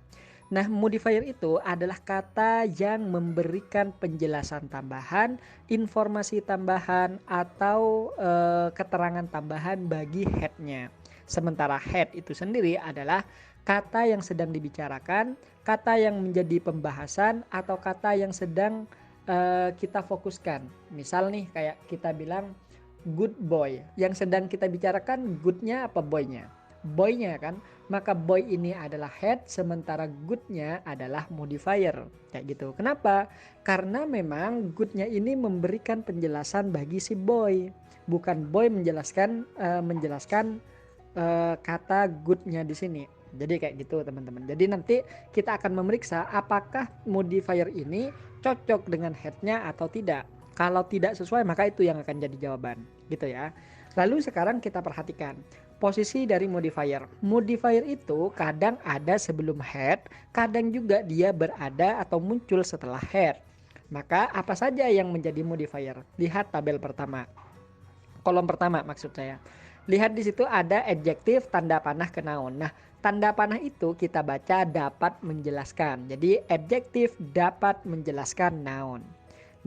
Nah, modifier itu adalah kata yang memberikan penjelasan tambahan, informasi tambahan, atau keterangan tambahan bagi headnya. Sementara head itu sendiri adalah kata yang sedang dibicarakan, kata yang menjadi pembahasan, atau kata yang sedang kita fokuskan. Misal nih kayak kita bilang good boy, yang sedang kita bicarakan goodnya apa boynya? Boynya kan, maka boy ini adalah head, sementara goodnya adalah modifier, kayak gitu. Kenapa? Karena memang goodnya ini memberikan penjelasan bagi si boy, bukan boy menjelaskan kata goodnya di sini. Jadi kayak gitu teman-teman. Jadi nanti kita akan memeriksa apakah modifier ini cocok dengan headnya atau tidak. Kalau tidak sesuai maka itu yang akan jadi jawaban, gitu ya. Lalu sekarang kita perhatikan posisi dari modifier. Modifier itu kadang ada sebelum head, kadang juga dia berada atau muncul setelah head. Maka apa saja yang menjadi modifier? Lihat tabel pertama. Kolom pertama maksud saya. Lihat di situ ada adjektif tanda panah ke noun. Nah, tanda panah itu kita baca dapat menjelaskan. Jadi adjektif dapat menjelaskan noun.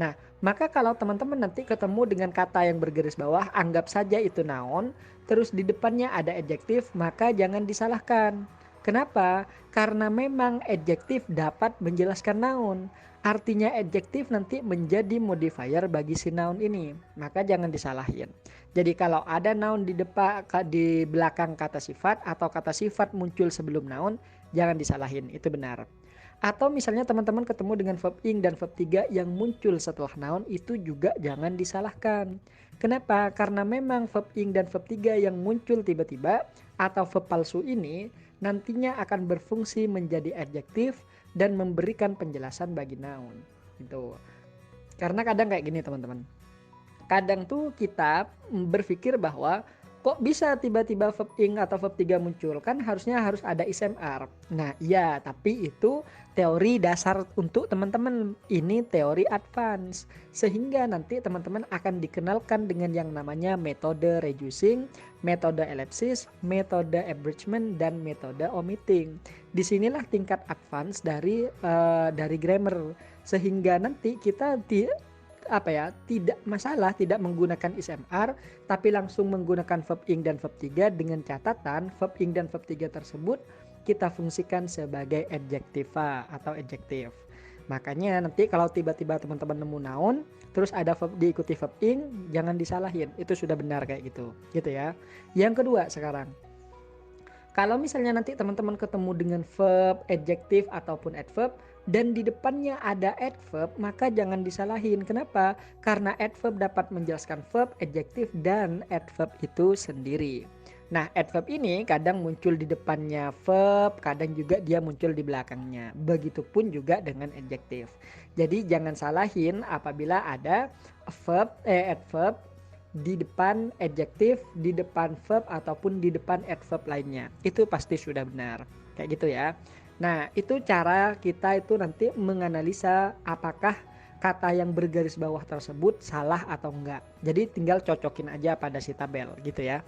Nah, maka kalau teman-teman nanti ketemu dengan kata yang bergaris bawah, anggap saja itu noun, terus di depannya ada adjektif, maka jangan disalahkan. Kenapa? Karena memang adjektif dapat menjelaskan noun. Artinya adjektif nanti menjadi modifier bagi si noun ini, maka jangan disalahin. Jadi kalau ada noun di belakang kata sifat atau kata sifat muncul sebelum noun, jangan disalahin, itu benar. Atau misalnya teman-teman ketemu dengan verb ing dan verb 3 yang muncul setelah noun, itu juga jangan disalahkan. Kenapa? Karena memang verb ing dan verb 3 yang muncul tiba-tiba atau verb palsu ini nantinya akan berfungsi menjadi adjektif dan memberikan penjelasan bagi noun. Gitu. Karena kadang kayak gini teman-teman. Kadang tuh kita berpikir bahwa kok bisa tiba-tiba verb ing atau verb 3 muncul? Kan harusnya harus ada ismr. Nah iya, tapi itu teori dasar untuk teman-teman. Ini teori advance. Sehingga nanti teman-teman akan dikenalkan dengan yang namanya metode reducing, metode ellipsis, metode abridgment, dan metode omitting. Disinilah tingkat advance dari grammar. Sehingga nanti kita tidak masalah tidak menggunakan ismr, tapi langsung menggunakan verb ing dan verb 3 dengan catatan verb ing dan verb 3 tersebut kita fungsikan sebagai adjektiva atau adjektif. Makanya nanti kalau tiba-tiba teman-teman nemu noun terus ada verb diikuti verb ing, jangan disalahin, itu sudah benar kayak gitu ya. Yang kedua sekarang, kalau misalnya nanti teman-teman ketemu dengan verb, adjektif ataupun adverb dan di depannya ada adverb, maka jangan disalahin. Kenapa? Karena adverb dapat menjelaskan verb, adjektif, dan adverb itu sendiri. Nah, adverb ini kadang muncul di depannya verb, kadang juga dia muncul di belakangnya. Begitupun juga dengan adjektif. Jadi jangan salahin apabila ada adverb di depan adjektif, di depan verb ataupun di depan adverb lainnya. Itu pasti sudah benar. Kayak gitu ya. Nah, itu cara kita itu nanti menganalisa apakah kata yang bergaris bawah tersebut salah atau enggak. Jadi tinggal cocokin aja pada si tabel gitu ya.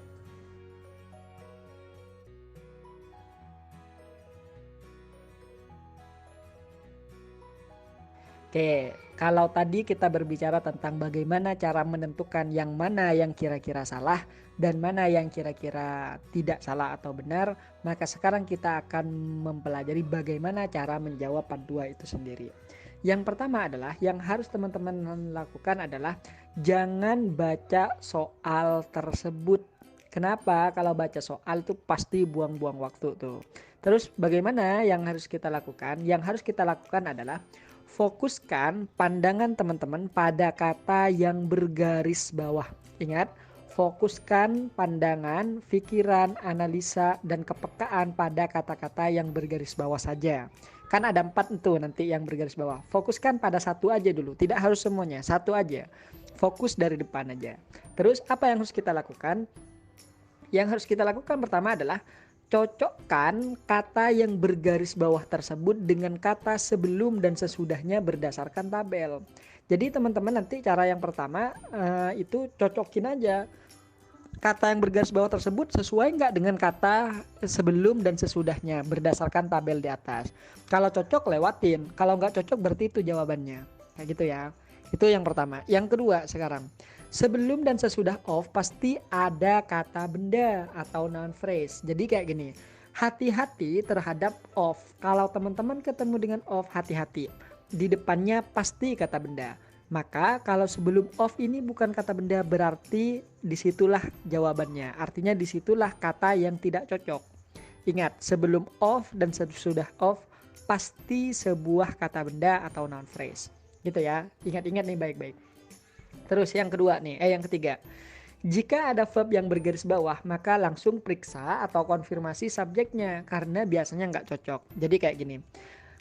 Oke, kalau tadi kita berbicara tentang bagaimana cara menentukan yang mana yang kira-kira salah dan mana yang kira-kira tidak salah atau benar, maka sekarang kita akan mempelajari bagaimana cara menjawab part 2 itu sendiri. Yang pertama adalah yang harus teman-teman lakukan adalah jangan baca soal tersebut. Kenapa? Kalau baca soal itu pasti buang-buang waktu tuh. Terus bagaimana yang harus kita lakukan? Yang harus kita lakukan adalah fokuskan pandangan teman-teman pada kata yang bergaris bawah. Ingat, fokuskan pandangan, pikiran, analisa, dan kepekaan pada kata-kata yang bergaris bawah saja. Kan ada 4 itu nanti yang bergaris bawah. Fokuskan pada satu aja dulu, tidak harus semuanya, satu aja. Fokus dari depan aja. Terus apa yang harus kita lakukan? Yang harus kita lakukan pertama adalah cocokkan kata yang bergaris bawah tersebut dengan kata sebelum dan sesudahnya berdasarkan tabel. Jadi teman-teman nanti cara yang pertama itu cocokin aja kata yang bergaris bawah tersebut sesuai nggak dengan kata sebelum dan sesudahnya berdasarkan tabel di atas. Kalau cocok lewatin, kalau nggak cocok berarti itu jawabannya. Kayak gitu ya. Itu yang pertama. Yang kedua sekarang, sebelum dan sesudah of pasti ada kata benda atau noun phrase. Jadi kayak gini, hati-hati terhadap of. Kalau teman-teman ketemu dengan of, hati-hati. Di depannya pasti kata benda. Maka kalau sebelum of ini bukan kata benda, berarti disitulah jawabannya. Artinya disitulah kata yang tidak cocok. Ingat, sebelum of dan sesudah of pasti sebuah kata benda atau noun phrase. Gitu ya, ingat-ingat nih baik-baik. Terus yang kedua nih, yang ketiga, jika ada verb yang bergaris bawah maka langsung periksa atau konfirmasi subjeknya karena biasanya nggak cocok. Jadi kayak gini,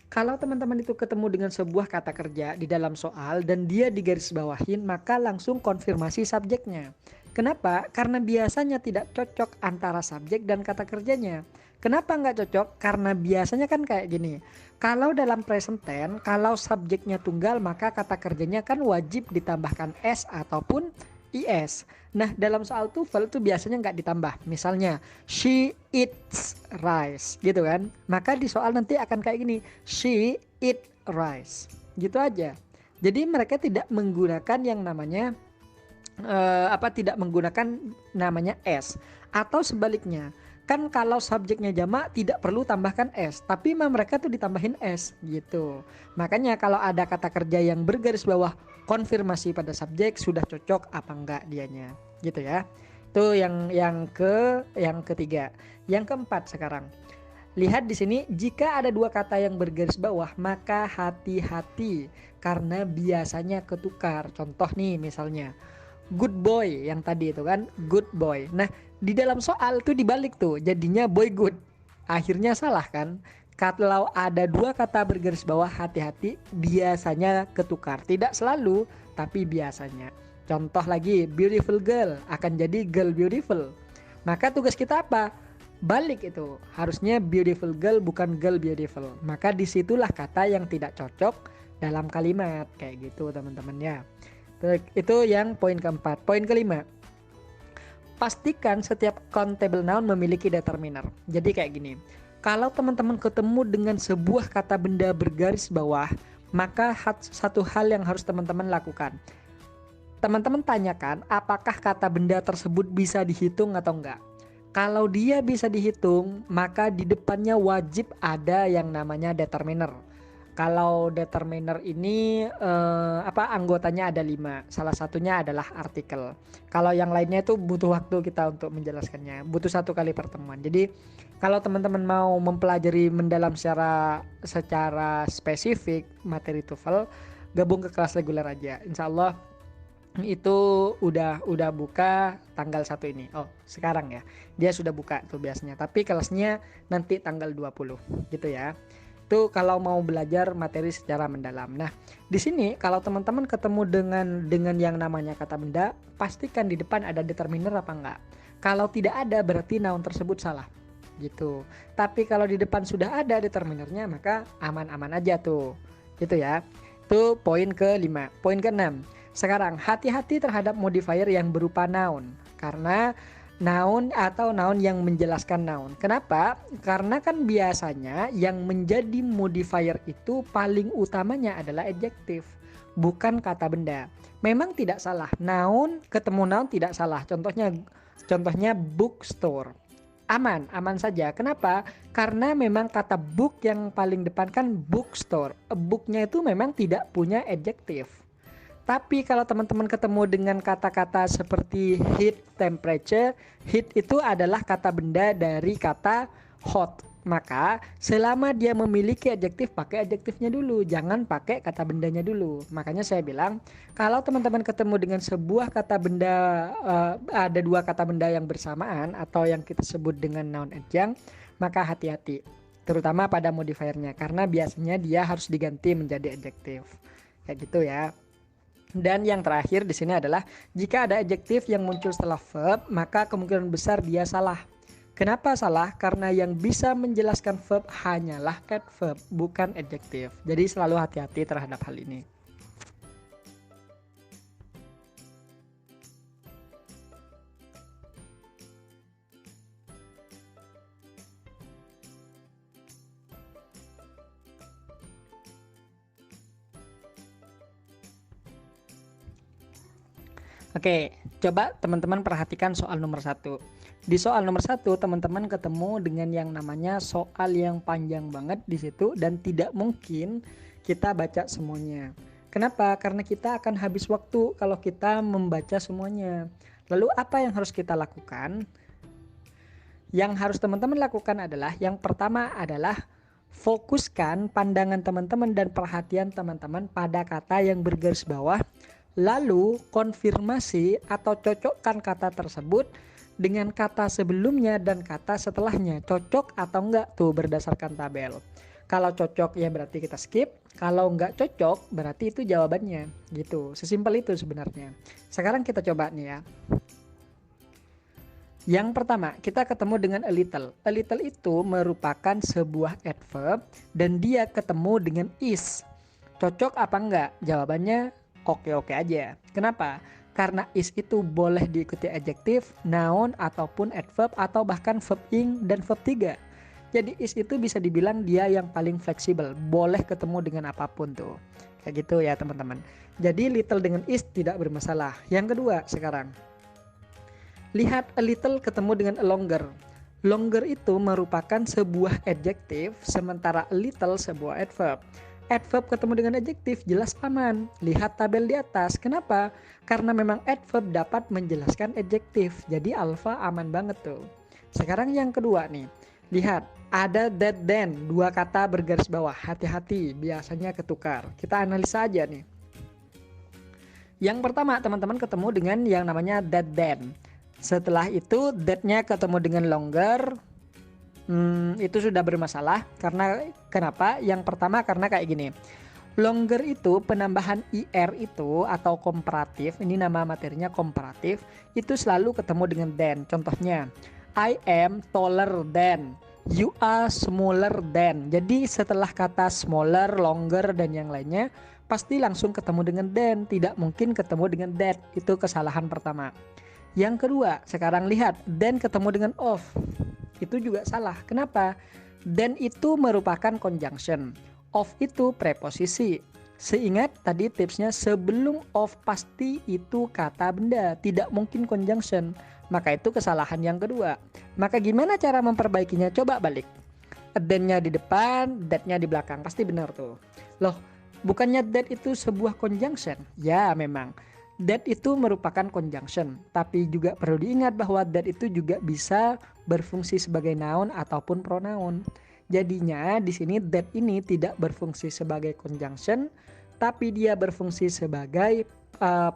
kalau teman-teman itu ketemu dengan sebuah kata kerja di dalam soal dan dia digaris bawahin, maka langsung konfirmasi subjeknya. Kenapa? Karena biasanya tidak cocok antara subjek dan kata kerjanya. Kenapa nggak cocok? Karena biasanya kan kayak gini, kalau dalam present tense, kalau subjeknya tunggal maka kata kerjanya kan wajib ditambahkan s ataupun is. Nah dalam soal TOEFL itu biasanya nggak ditambah. Misalnya she eats rice gitu kan, maka di soal nanti akan kayak gini, she eat rice gitu aja. Jadi mereka tidak menggunakan yang namanya tidak menggunakan namanya s. Atau sebaliknya, kan kalau subjeknya jamak tidak perlu tambahkan s, tapi mereka tuh ditambahin s gitu. Makanya kalau ada kata kerja yang bergaris bawah, konfirmasi pada subjek sudah cocok apa enggak dianya gitu ya. Itu yang ketiga. Yang keempat sekarang, lihat di sini, jika ada dua kata yang bergaris bawah maka hati-hati karena biasanya ketukar. Contoh nih misalnya good boy yang tadi itu kan, good boy. Nah di dalam soal tuh dibalik tuh, jadinya boy good. Akhirnya salah kan? Kalau ada dua kata bergaris bawah, hati-hati, biasanya ketukar. Tidak selalu, tapi biasanya. Contoh lagi, beautiful girl akan jadi girl beautiful. Maka tugas kita apa? Balik itu. Harusnya beautiful girl bukan girl beautiful. Maka disitulah kata yang tidak cocok dalam kalimat. Kayak gitu teman-teman ya. Itu yang poin keempat. Poin kelima, pastikan setiap countable noun memiliki determiner. Jadi kayak gini, kalau teman-teman ketemu dengan sebuah kata benda bergaris bawah, maka satu hal yang harus teman-teman lakukan. Teman-teman tanyakan apakah kata benda tersebut bisa dihitung atau enggak. Kalau dia bisa dihitung, maka di depannya wajib ada yang namanya determiner. Kalau determiner ini anggotanya ada 5. Salah satunya adalah artikel. Kalau yang lainnya itu butuh waktu kita untuk menjelaskannya. Butuh 1 kali pertemuan. Jadi kalau teman-teman mau mempelajari mendalam secara spesifik materi TOEFL, gabung ke kelas reguler aja. Insya Allah itu udah buka tanggal 1 ini. Oh, sekarang ya. Dia sudah buka tuh biasanya. Tapi kelasnya nanti tanggal 20 gitu ya. Itu kalau mau belajar materi secara mendalam. Nah, di sini kalau teman-teman ketemu dengan yang namanya kata benda, pastikan di depan ada determiner apa enggak. Kalau tidak ada berarti noun tersebut salah. Gitu. Tapi kalau di depan sudah ada determinernya, maka aman-aman aja tuh. Gitu ya. Itu poin ke-5. Poin ke-6. Sekarang hati-hati terhadap modifier yang berupa noun. Karena noun atau noun yang menjelaskan noun. Kenapa? Karena kan biasanya yang menjadi modifier itu paling utamanya adalah adjektif, bukan kata benda. Memang tidak salah, noun ketemu noun tidak salah. Contohnya bookstore. Aman saja. Kenapa? Karena memang kata book yang paling depan kan bookstore. Booknya itu memang tidak punya adjektif. Tapi kalau teman-teman ketemu dengan kata-kata seperti heat, temperature, heat itu adalah kata benda dari kata hot. Maka selama dia memiliki adjektif, pakai adjektifnya dulu, jangan pakai kata bendanya dulu. Makanya saya bilang, kalau teman-teman ketemu dengan sebuah kata benda, ada 2 kata benda yang bersamaan atau yang kita sebut dengan noun adjunct, maka hati-hati, terutama pada modifiernya, karena biasanya dia harus diganti menjadi adjektif. Kayak gitu ya. Dan yang terakhir di sini adalah jika ada adjektif yang muncul setelah verb, maka kemungkinan besar dia salah. Kenapa salah? Karena yang bisa menjelaskan verb hanyalah adverb, bukan adjektif. Jadi selalu hati-hati terhadap hal ini. Oke, coba teman-teman perhatikan soal nomor 1. Di soal nomor 1 teman-teman ketemu dengan yang namanya soal yang panjang banget di situ dan tidak mungkin kita baca semuanya. Kenapa? Karena kita akan habis waktu kalau kita membaca semuanya. Lalu apa yang harus kita lakukan? Yang harus teman-teman lakukan adalah yang pertama adalah fokuskan pandangan teman-teman dan perhatian teman-teman pada kata yang bergaris bawah. Lalu konfirmasi atau cocokkan kata tersebut dengan kata sebelumnya dan kata setelahnya. Cocok atau enggak tuh berdasarkan tabel. Kalau cocok ya berarti kita skip. Kalau enggak cocok berarti itu jawabannya. Gitu. Sesimpel itu sebenarnya. Sekarang kita coba nih ya. Yang pertama kita ketemu dengan a little. A little itu merupakan sebuah adverb dan dia ketemu dengan is. Cocok apa enggak? Jawabannya oke-oke aja. Kenapa? Karena is itu boleh diikuti adjektif, noun, ataupun adverb, atau bahkan verb ing dan verb 3. Jadi is itu bisa dibilang dia yang paling fleksibel. Boleh ketemu dengan apapun tuh. Kayak gitu ya teman-teman. Jadi little dengan is tidak bermasalah. Yang kedua sekarang. Lihat a little ketemu dengan a longer. Longer itu merupakan sebuah adjektif, sementara a little sebuah adverb. Adverb ketemu dengan adjektif jelas aman. Lihat tabel di atas. Kenapa? Karena memang adverb dapat menjelaskan adjektif. Jadi alfa aman banget tuh. Sekarang yang kedua nih. Lihat, ada that then, 2 kata bergaris bawah. Hati-hati, biasanya ketukar. Kita analisa aja nih. Yang pertama, teman-teman ketemu dengan yang namanya that then. Setelah itu that-nya ketemu dengan longer. Itu sudah bermasalah. Karena kenapa? Yang pertama karena kayak gini. Longer itu penambahan IR itu atau komparatif. Ini nama materinya komparatif. Itu selalu ketemu dengan then. Contohnya I am taller than, you are smaller than. Jadi setelah kata smaller, longer, dan yang lainnya pasti langsung ketemu dengan than, tidak mungkin ketemu dengan that. Itu kesalahan pertama. Yang kedua, sekarang lihat than ketemu dengan of, itu juga salah. Kenapa? Than itu merupakan conjunction, of itu preposisi. Seingat tadi tipsnya, sebelum of pasti itu kata benda, tidak mungkin conjunction. Maka itu kesalahan yang kedua. Maka gimana cara memperbaikinya? Coba balik. Then-nya di depan, that-nya di belakang. Pasti benar tuh. Loh, bukannya that itu sebuah conjunction? Ya, memang. That itu merupakan conjunction. Tapi juga perlu diingat bahwa that itu juga bisa berfungsi sebagai noun ataupun pronoun. Jadinya di sini that ini tidak berfungsi sebagai conjunction, tapi dia berfungsi sebagai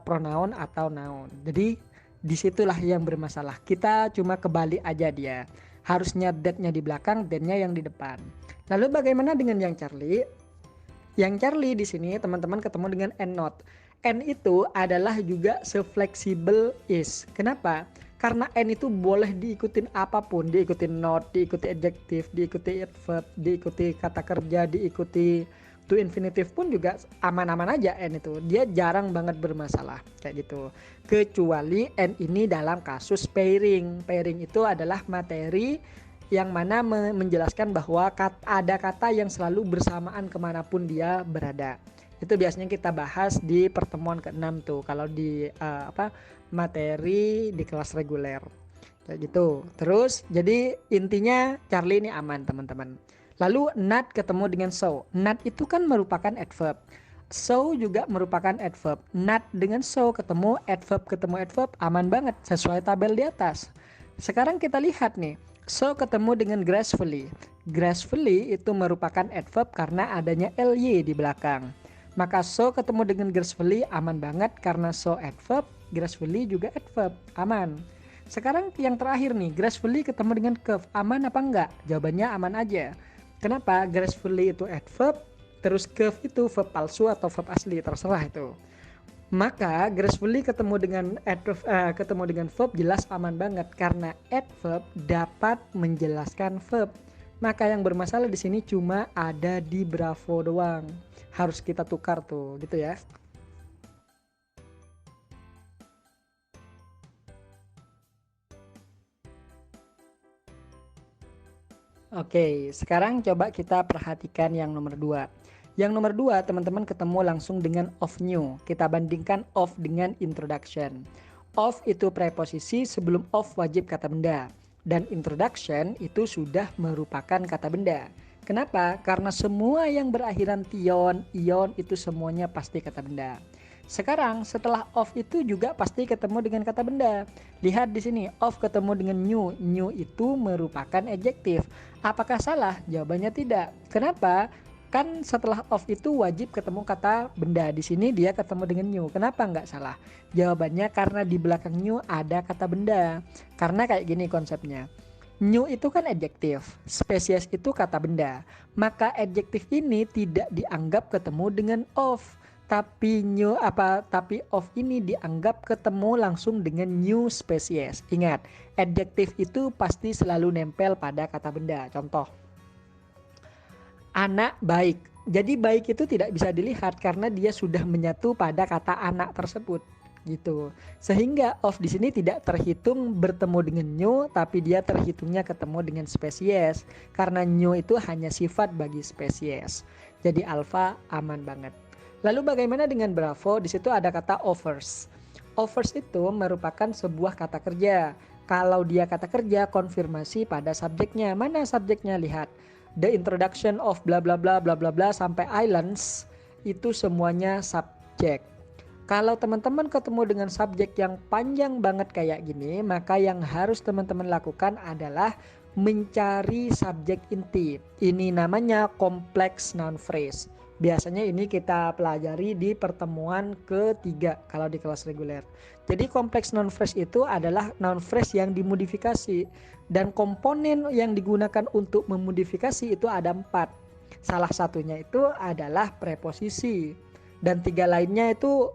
pronoun atau noun. Jadi disitulah yang bermasalah. Kita cuma kebalik aja dia. Harusnya that-nya di belakang, then-nya yang di depan. Lalu bagaimana dengan yang Charlie? Yang Charlie di sini teman-teman ketemu dengan and not. And itu adalah juga se-flexible is. Kenapa? Karena and itu boleh diikutin apapun, diikuti not, diikuti adjective, diikuti adverb, diikuti kata kerja, diikuti to infinitive pun juga aman-aman aja and itu. Dia jarang banget bermasalah kayak gitu. Kecuali and ini dalam kasus pairing. Pairing itu adalah materi yang mana menjelaskan bahwa ada kata yang selalu bersamaan kemanapun dia berada. Itu biasanya kita bahas di pertemuan ke-6 tuh kalau di materi di kelas reguler kayak gitu. Terus jadi intinya Charlie ini aman teman-teman. Lalu not ketemu dengan so. Not itu kan merupakan adverb. So juga merupakan adverb. Not dengan so ketemu adverb aman banget sesuai tabel di atas. Sekarang kita lihat nih. So ketemu dengan gracefully. Gracefully itu merupakan adverb karena adanya ly di belakang. Maka so ketemu dengan gracefully aman banget karena so adverb, gracefully juga adverb, aman. Sekarang yang terakhir nih, gracefully ketemu dengan curve, aman apa enggak? Jawabannya aman aja. Kenapa? Gracefully itu adverb, terus curve itu verb palsu atau verb asli, terserah itu. Maka gracefully ketemu dengan verb jelas aman banget karena adverb dapat menjelaskan verb. Maka yang bermasalah di sini cuma ada di Bravo doang. Harus kita tukar tuh, gitu ya. Oke, sekarang coba kita perhatikan yang nomor 2. Yang nomor 2, teman-teman ketemu langsung dengan of new. Kita bandingkan of dengan introduction. Of itu preposisi, sebelum of wajib kata benda. Dan introduction itu sudah merupakan kata benda. Kenapa? Karena semua yang berakhiran tion, ion itu semuanya pasti kata benda. Sekarang setelah of itu juga pasti ketemu dengan kata benda. Lihat di sini, of ketemu dengan new. New itu merupakan adjektif. Apakah salah? Jawabannya tidak. Kenapa? Kan setelah of itu wajib ketemu kata benda. Di sini dia ketemu dengan new. Kenapa nggak salah? Jawabannya karena di belakang new ada kata benda. Karena kayak gini konsepnya. New itu kan adjektif, spesies itu kata benda. Maka adjektif ini tidak dianggap ketemu dengan of. Tapi of ini dianggap ketemu langsung dengan new spesies. Ingat, adjektif itu pasti selalu nempel pada kata benda. Contoh, anak baik. Jadi baik itu tidak bisa dilihat karena dia sudah menyatu pada kata anak tersebut. Gitu. Sehingga of di sini tidak terhitung bertemu dengan new, tapi dia terhitungnya ketemu dengan spesies karena new itu hanya sifat bagi spesies. Jadi alpha aman banget. Lalu bagaimana dengan Bravo? Di situ ada kata offers. Offers itu merupakan sebuah kata kerja. Kalau dia kata kerja, konfirmasi pada subjeknya. Mana subjeknya? Lihat. The introduction of bla bla bla bla bla bla sampai islands itu semuanya subjek. Kalau teman-teman ketemu dengan subjek yang panjang banget kayak gini, maka yang harus teman-teman lakukan adalah mencari subjek inti. Ini namanya complex noun phrase. Biasanya ini kita pelajari di pertemuan ketiga kalau di kelas reguler. Jadi complex noun phrase itu adalah noun phrase yang dimodifikasi. Dan komponen yang digunakan untuk memodifikasi itu ada 4. Salah satunya itu adalah preposisi. Dan 3 lainnya itu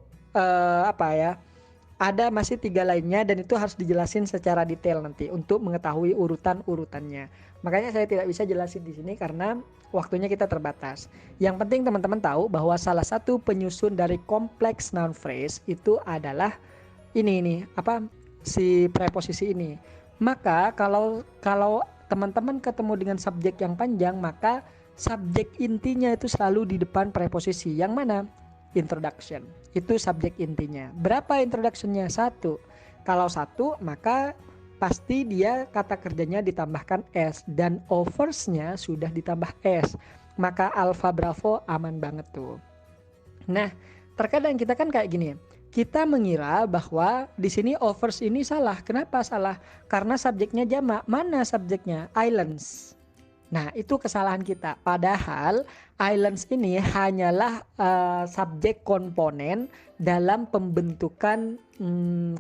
ada masih 3 lainnya dan itu harus dijelasin secara detail nanti untuk mengetahui urutan-urutannya. Makanya saya tidak bisa jelasin di sini karena waktunya kita terbatas. Yang penting teman-teman tahu bahwa salah satu penyusun dari kompleks noun phrase itu adalah ini si preposisi ini. Maka kalau teman-teman ketemu dengan subjek yang panjang, maka subjek intinya itu selalu di depan preposisi. Yang mana? Introduction. Itu subjek intinya. Berapa introductionnya? 1. Kalau 1, maka pasti dia kata kerjanya ditambahkan S dan oversnya sudah ditambah S. Maka alfa bravo aman banget tuh. Nah, terkadang kita kan kayak gini. Kita mengira bahwa di sini overs ini salah. Kenapa salah? Karena subjeknya jamak. Mana subjeknya? Islands. Nah, itu kesalahan kita. Padahal islands ini hanyalah subjek komponen dalam pembentukan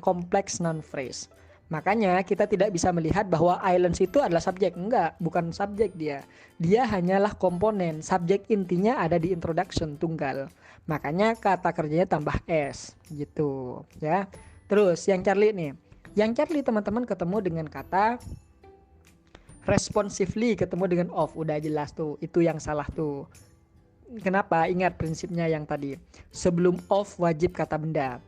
kompleks noun phrase. Makanya kita tidak bisa melihat bahwa islands itu adalah subjek. Enggak, bukan subjek dia. Dia hanyalah komponen. Subjek intinya ada di introduction tunggal. Makanya kata kerjanya tambah S gitu ya. Terus yang Charlie nih. Yang Charlie teman-teman ketemu dengan kata responsively, ketemu dengan of, udah jelas tuh, itu yang salah tuh. Kenapa? Ingat prinsipnya yang tadi. Sebelum of wajib kata benda.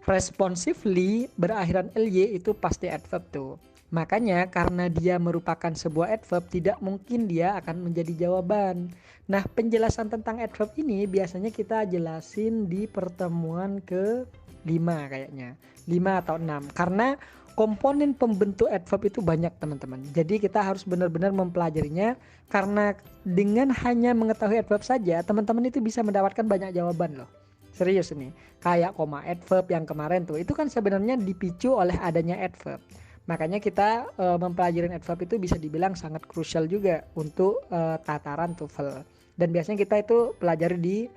Responsively berakhiran ly itu pasti adverb tuh. Makanya karena dia merupakan sebuah adverb, tidak mungkin dia akan menjadi jawaban. Nah, penjelasan tentang adverb ini biasanya kita jelasin di pertemuan ke-5 kayaknya. 5 atau 6. Karena komponen pembentuk adverb itu banyak teman-teman. Jadi kita harus benar-benar mempelajarinya, karena dengan hanya mengetahui adverb saja teman-teman itu bisa mendapatkan banyak jawaban loh. Serius nih. Kayak koma adverb yang kemarin tuh, itu kan sebenarnya dipicu oleh adanya adverb. Makanya kita mempelajari adverb itu bisa dibilang sangat krusial juga untuk tataran TOEFL. Dan biasanya kita itu pelajari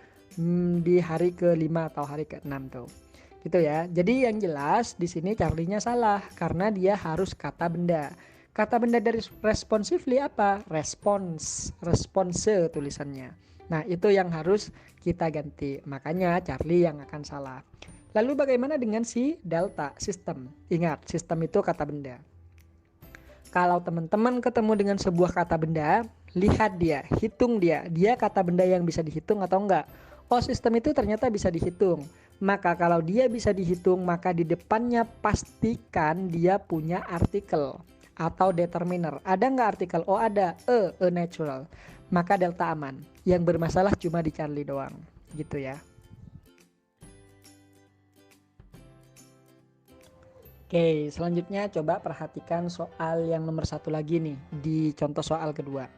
di hari ke-5 atau hari ke-6 tuh. Gitu ya. Jadi yang jelas di sini Charlie-nya salah karena dia harus kata benda. Kata benda dari responsively apa? Response tulisannya. Nah, itu yang harus kita ganti. Makanya Charlie yang akan salah. Lalu bagaimana dengan si delta sistem? Ingat, sistem itu kata benda. Kalau teman-teman ketemu dengan sebuah kata benda, lihat dia, hitung dia kata benda yang bisa dihitung atau enggak. Oh, sistem itu ternyata bisa dihitung. Maka kalau dia bisa dihitung, maka di depannya pastikan dia punya artikel atau determiner. Ada nggak artikel? Oh ada, a natural. Maka delta aman. Yang bermasalah cuma di Charlie doang, gitu ya. Oke, selanjutnya coba perhatikan soal yang nomor 1 lagi nih, di contoh soal kedua.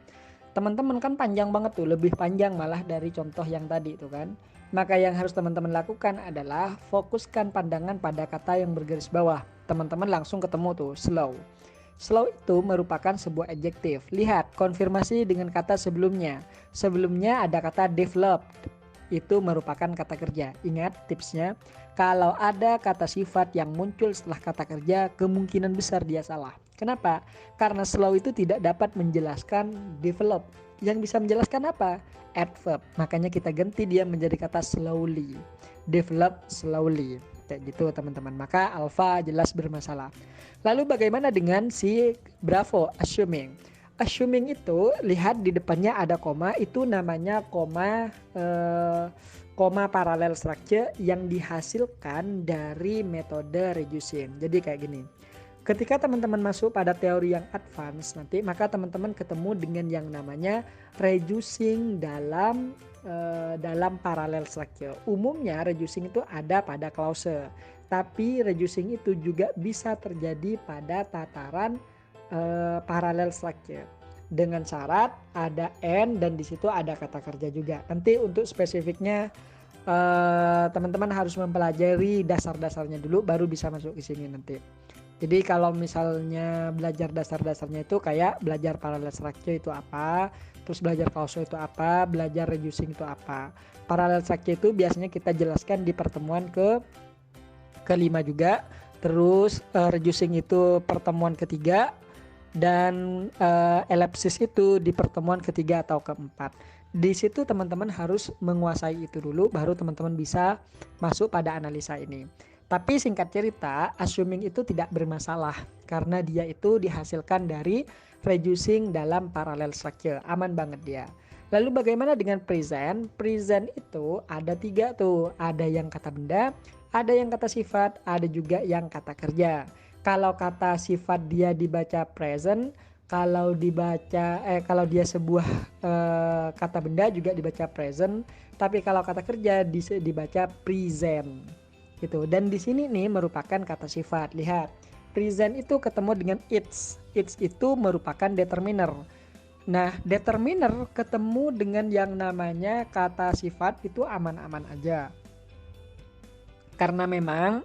Teman-teman kan panjang banget tuh, lebih panjang malah dari contoh yang tadi tuh kan. Maka yang harus teman-teman lakukan adalah fokuskan pandangan pada kata yang bergaris bawah. Teman-teman langsung ketemu tuh, slow. Slow itu merupakan sebuah adjektif. Lihat, konfirmasi dengan kata sebelumnya. Sebelumnya ada kata developed. Itu merupakan kata kerja. Ingat tipsnya, kalau ada kata sifat yang muncul setelah kata kerja, kemungkinan besar dia salah. Kenapa? Karena slow itu tidak dapat menjelaskan develop. Yang bisa menjelaskan apa? Adverb. Makanya kita ganti dia menjadi kata slowly. Develop slowly. Kayak gitu teman-teman. Maka alpha jelas bermasalah. Lalu bagaimana dengan si bravo, assuming? Assuming itu lihat di depannya ada koma, itu namanya koma parallel structure yang dihasilkan dari metode reducing. Jadi kayak gini. Ketika teman-teman masuk pada teori yang advance nanti, maka teman-teman ketemu dengan yang namanya reducing dalam parallel structure. Umumnya reducing itu ada pada klause, tapi reducing itu juga bisa terjadi pada tataran parallel structure dengan syarat ada and dan di situ ada kata kerja juga. Nanti untuk spesifiknya teman-teman harus mempelajari dasar-dasarnya dulu baru bisa masuk ke sini nanti. Jadi kalau misalnya belajar dasar-dasarnya itu kayak belajar parallel structure itu apa, terus belajar klause itu apa, belajar reducing itu apa. Parallel structure itu biasanya kita jelaskan di pertemuan ke-5 juga. Terus reducing itu pertemuan ketiga, dan elipsis itu di pertemuan ketiga atau keempat. Di situ teman-teman harus menguasai itu dulu, baru teman-teman bisa masuk pada analisa ini. Tapi singkat cerita, assuming itu tidak bermasalah karena dia itu dihasilkan dari reducing dalam parallel structure. Aman banget dia. Lalu bagaimana dengan present? Present itu ada 3 tuh. Ada yang kata benda, ada yang kata sifat, ada juga yang kata kerja. Kalau kata sifat dia dibaca present, kalau dia sebuah kata benda juga dibaca present, tapi kalau kata kerja dibaca present gitu. Dan di sini nih merupakan kata sifat. Lihat, present itu ketemu dengan its. Its itu merupakan determiner. Nah, determiner ketemu dengan yang namanya kata sifat itu aman-aman aja. Karena memang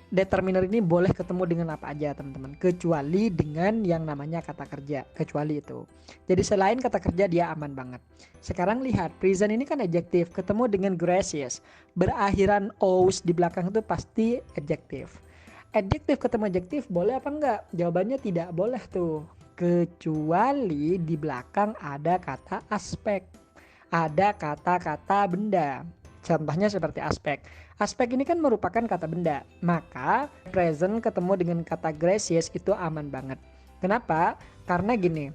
determiner ini boleh ketemu dengan apa aja teman-teman, kecuali dengan yang namanya kata kerja, kecuali itu. Jadi selain kata kerja dia aman banget. Sekarang lihat, present ini kan adjektif, ketemu dengan gracious, berakhiran os di belakang itu pasti adjektif. Adjektif ketemu adjektif boleh apa enggak? Jawabannya tidak boleh tuh, kecuali di belakang ada kata aspek, ada kata-kata benda. Contohnya seperti aspek. Aspek ini kan merupakan kata benda. Maka present ketemu dengan kata gracious itu aman banget. Kenapa? Karena gini.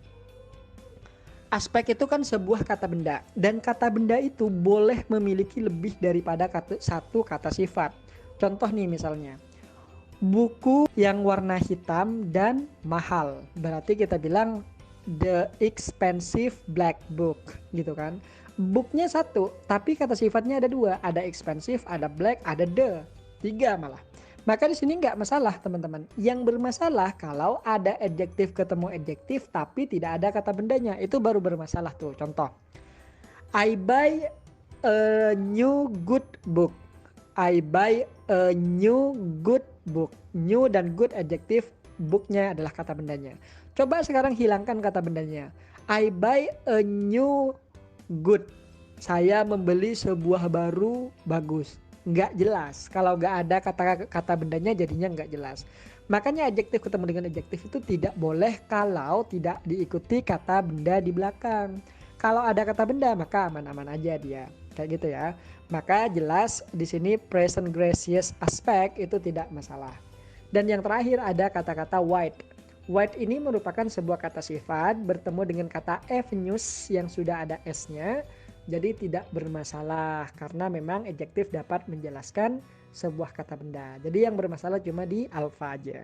Aspek itu kan sebuah kata benda. Dan kata benda itu boleh memiliki lebih daripada satu kata sifat. Contoh nih misalnya. Buku yang warna hitam dan mahal. Berarti kita bilang the expensive black book gitu kan. Booknya satu, tapi kata sifatnya ada 2, ada expensive, ada black, ada the, 3 malah. Maka di sini nggak masalah teman-teman. Yang bermasalah kalau ada adjektif ketemu adjektif tapi tidak ada kata bendanya, itu baru bermasalah tuh. Contoh, I buy a new good book. I buy a new good book. New dan good adjektif, booknya adalah kata bendanya. Coba sekarang hilangkan kata bendanya. I buy a new good. Saya membeli sebuah baru bagus. Nggak jelas. Kalau nggak ada kata bendanya jadinya nggak jelas. Makanya adjektif ketemu dengan adjektif itu tidak boleh kalau tidak diikuti kata benda di belakang. Kalau ada kata benda maka aman-aman aja dia. Kayak gitu ya. Maka jelas di sini present gracious aspect itu tidak masalah. Dan yang terakhir ada kata-kata white. White ini merupakan sebuah kata sifat bertemu dengan kata avenues yang sudah ada s-nya. Jadi tidak bermasalah karena memang adjektif dapat menjelaskan sebuah kata benda. Jadi yang bermasalah cuma di alpha aja.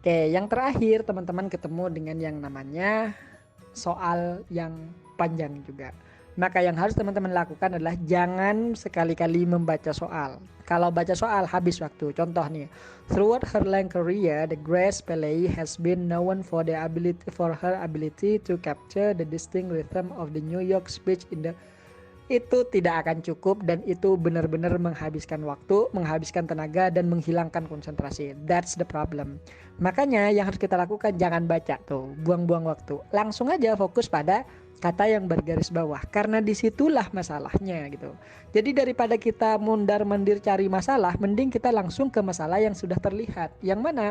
Oke, yang terakhir teman-teman ketemu dengan yang namanya soal yang panjang juga. Maka yang harus teman-teman lakukan adalah jangan sekali-kali membaca soal. Kalau baca soal habis waktu. Contoh nih, throughout her long career, the Grace Kelly has been known for her ability to capture the distinct rhythm of the New York speech in the. Itu tidak akan cukup dan itu benar-benar menghabiskan waktu, menghabiskan tenaga dan menghilangkan konsentrasi. That's the problem. Makanya yang harus kita lakukan jangan baca tuh, buang-buang waktu. Langsung aja fokus pada kata yang bergaris bawah karena disitulah masalahnya gitu. Jadi daripada kita mundar-mandir cari masalah, mending kita langsung ke masalah yang sudah terlihat. Yang mana?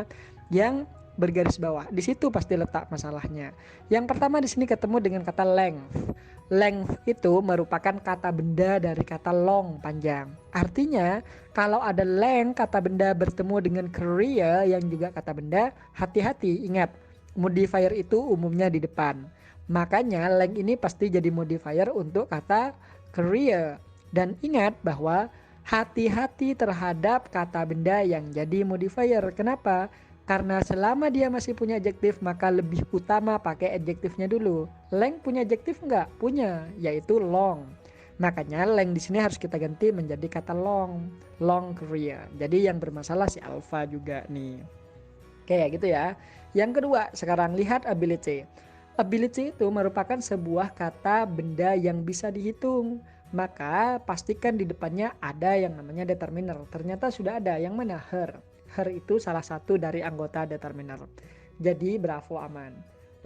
Yang bergaris bawah. Di situ pasti letak masalahnya. Yang pertama di sini ketemu dengan kata length. Length itu merupakan kata benda dari kata long, panjang. Artinya kalau ada length kata benda bertemu dengan career yang juga kata benda, hati-hati, ingat modifier itu umumnya di depan. Makanya length ini pasti jadi modifier untuk kata career. Dan ingat bahwa hati-hati terhadap kata benda yang jadi modifier. Kenapa? Karena selama dia masih punya adjektif maka lebih utama pakai adjektifnya dulu. Length punya adjektif enggak? Punya, yaitu long. Makanya length di sini harus kita ganti menjadi kata long, long career. Jadi yang bermasalah si alpha juga nih. Kayak gitu ya. Yang kedua, sekarang lihat ability. Ability itu merupakan sebuah kata benda yang bisa dihitung. Maka pastikan di depannya ada yang namanya determiner. Ternyata sudah ada, yang mana? Her. Her itu salah satu dari anggota determiner. Jadi bravo, aman.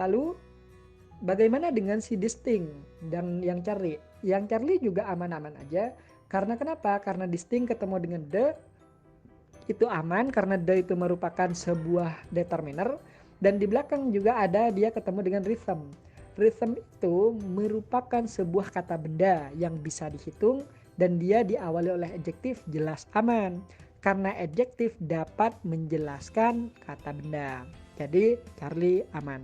Lalu bagaimana dengan si distinct dan yang Charlie? Yang Charlie juga aman-aman aja Karena kenapa? Karena distinct ketemu dengan the itu aman karena the itu merupakan sebuah determiner, dan di belakang juga ada dia ketemu dengan rhythm. Rhythm itu merupakan sebuah kata benda yang bisa dihitung dan dia diawali oleh adjektif jelas aman. Karena adjektif dapat menjelaskan kata benda. Jadi Charlie aman.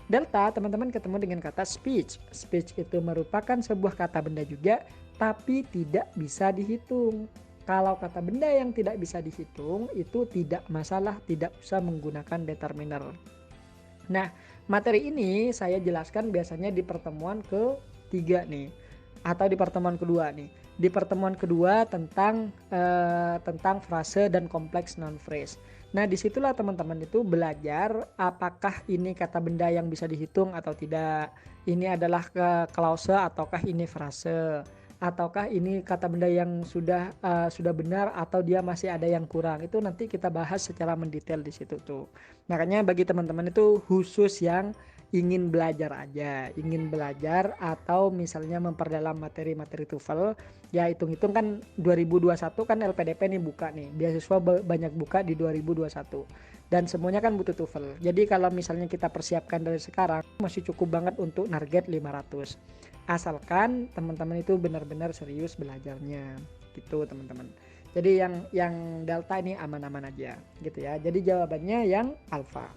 Delta teman-teman ketemu dengan kata speech. Speech itu merupakan sebuah kata benda juga tapi tidak bisa dihitung. Kalau kata benda yang tidak bisa dihitung itu tidak masalah, tidak usah menggunakan determiner. Nah, materi ini saya jelaskan biasanya di pertemuan ketiga nih, atau di pertemuan kedua nih. Di pertemuan kedua tentang frase dan kompleks non phrase. Nah, disitulah teman-teman itu belajar apakah ini kata benda yang bisa dihitung atau tidak. Ini adalah klause ataukah ini frase. Ataukah ini kata benda yang sudah benar atau dia masih ada yang kurang. Itu nanti kita bahas secara mendetail di situ tuh. Makanya bagi teman-teman itu khusus yang ingin belajar aja, ingin belajar atau misalnya memperdalam materi-materi TOEFL, ya hitung-hitung kan 2021 kan LPDP nih buka nih, beasiswa banyak buka di 2021 dan semuanya kan butuh TOEFL. Jadi kalau misalnya kita persiapkan dari sekarang masih cukup banget untuk target 500. Asalkan teman-teman itu benar-benar serius belajarnya gitu teman-teman. Jadi yang delta ini aman-aman aja gitu ya. Jadi jawabannya yang alfa.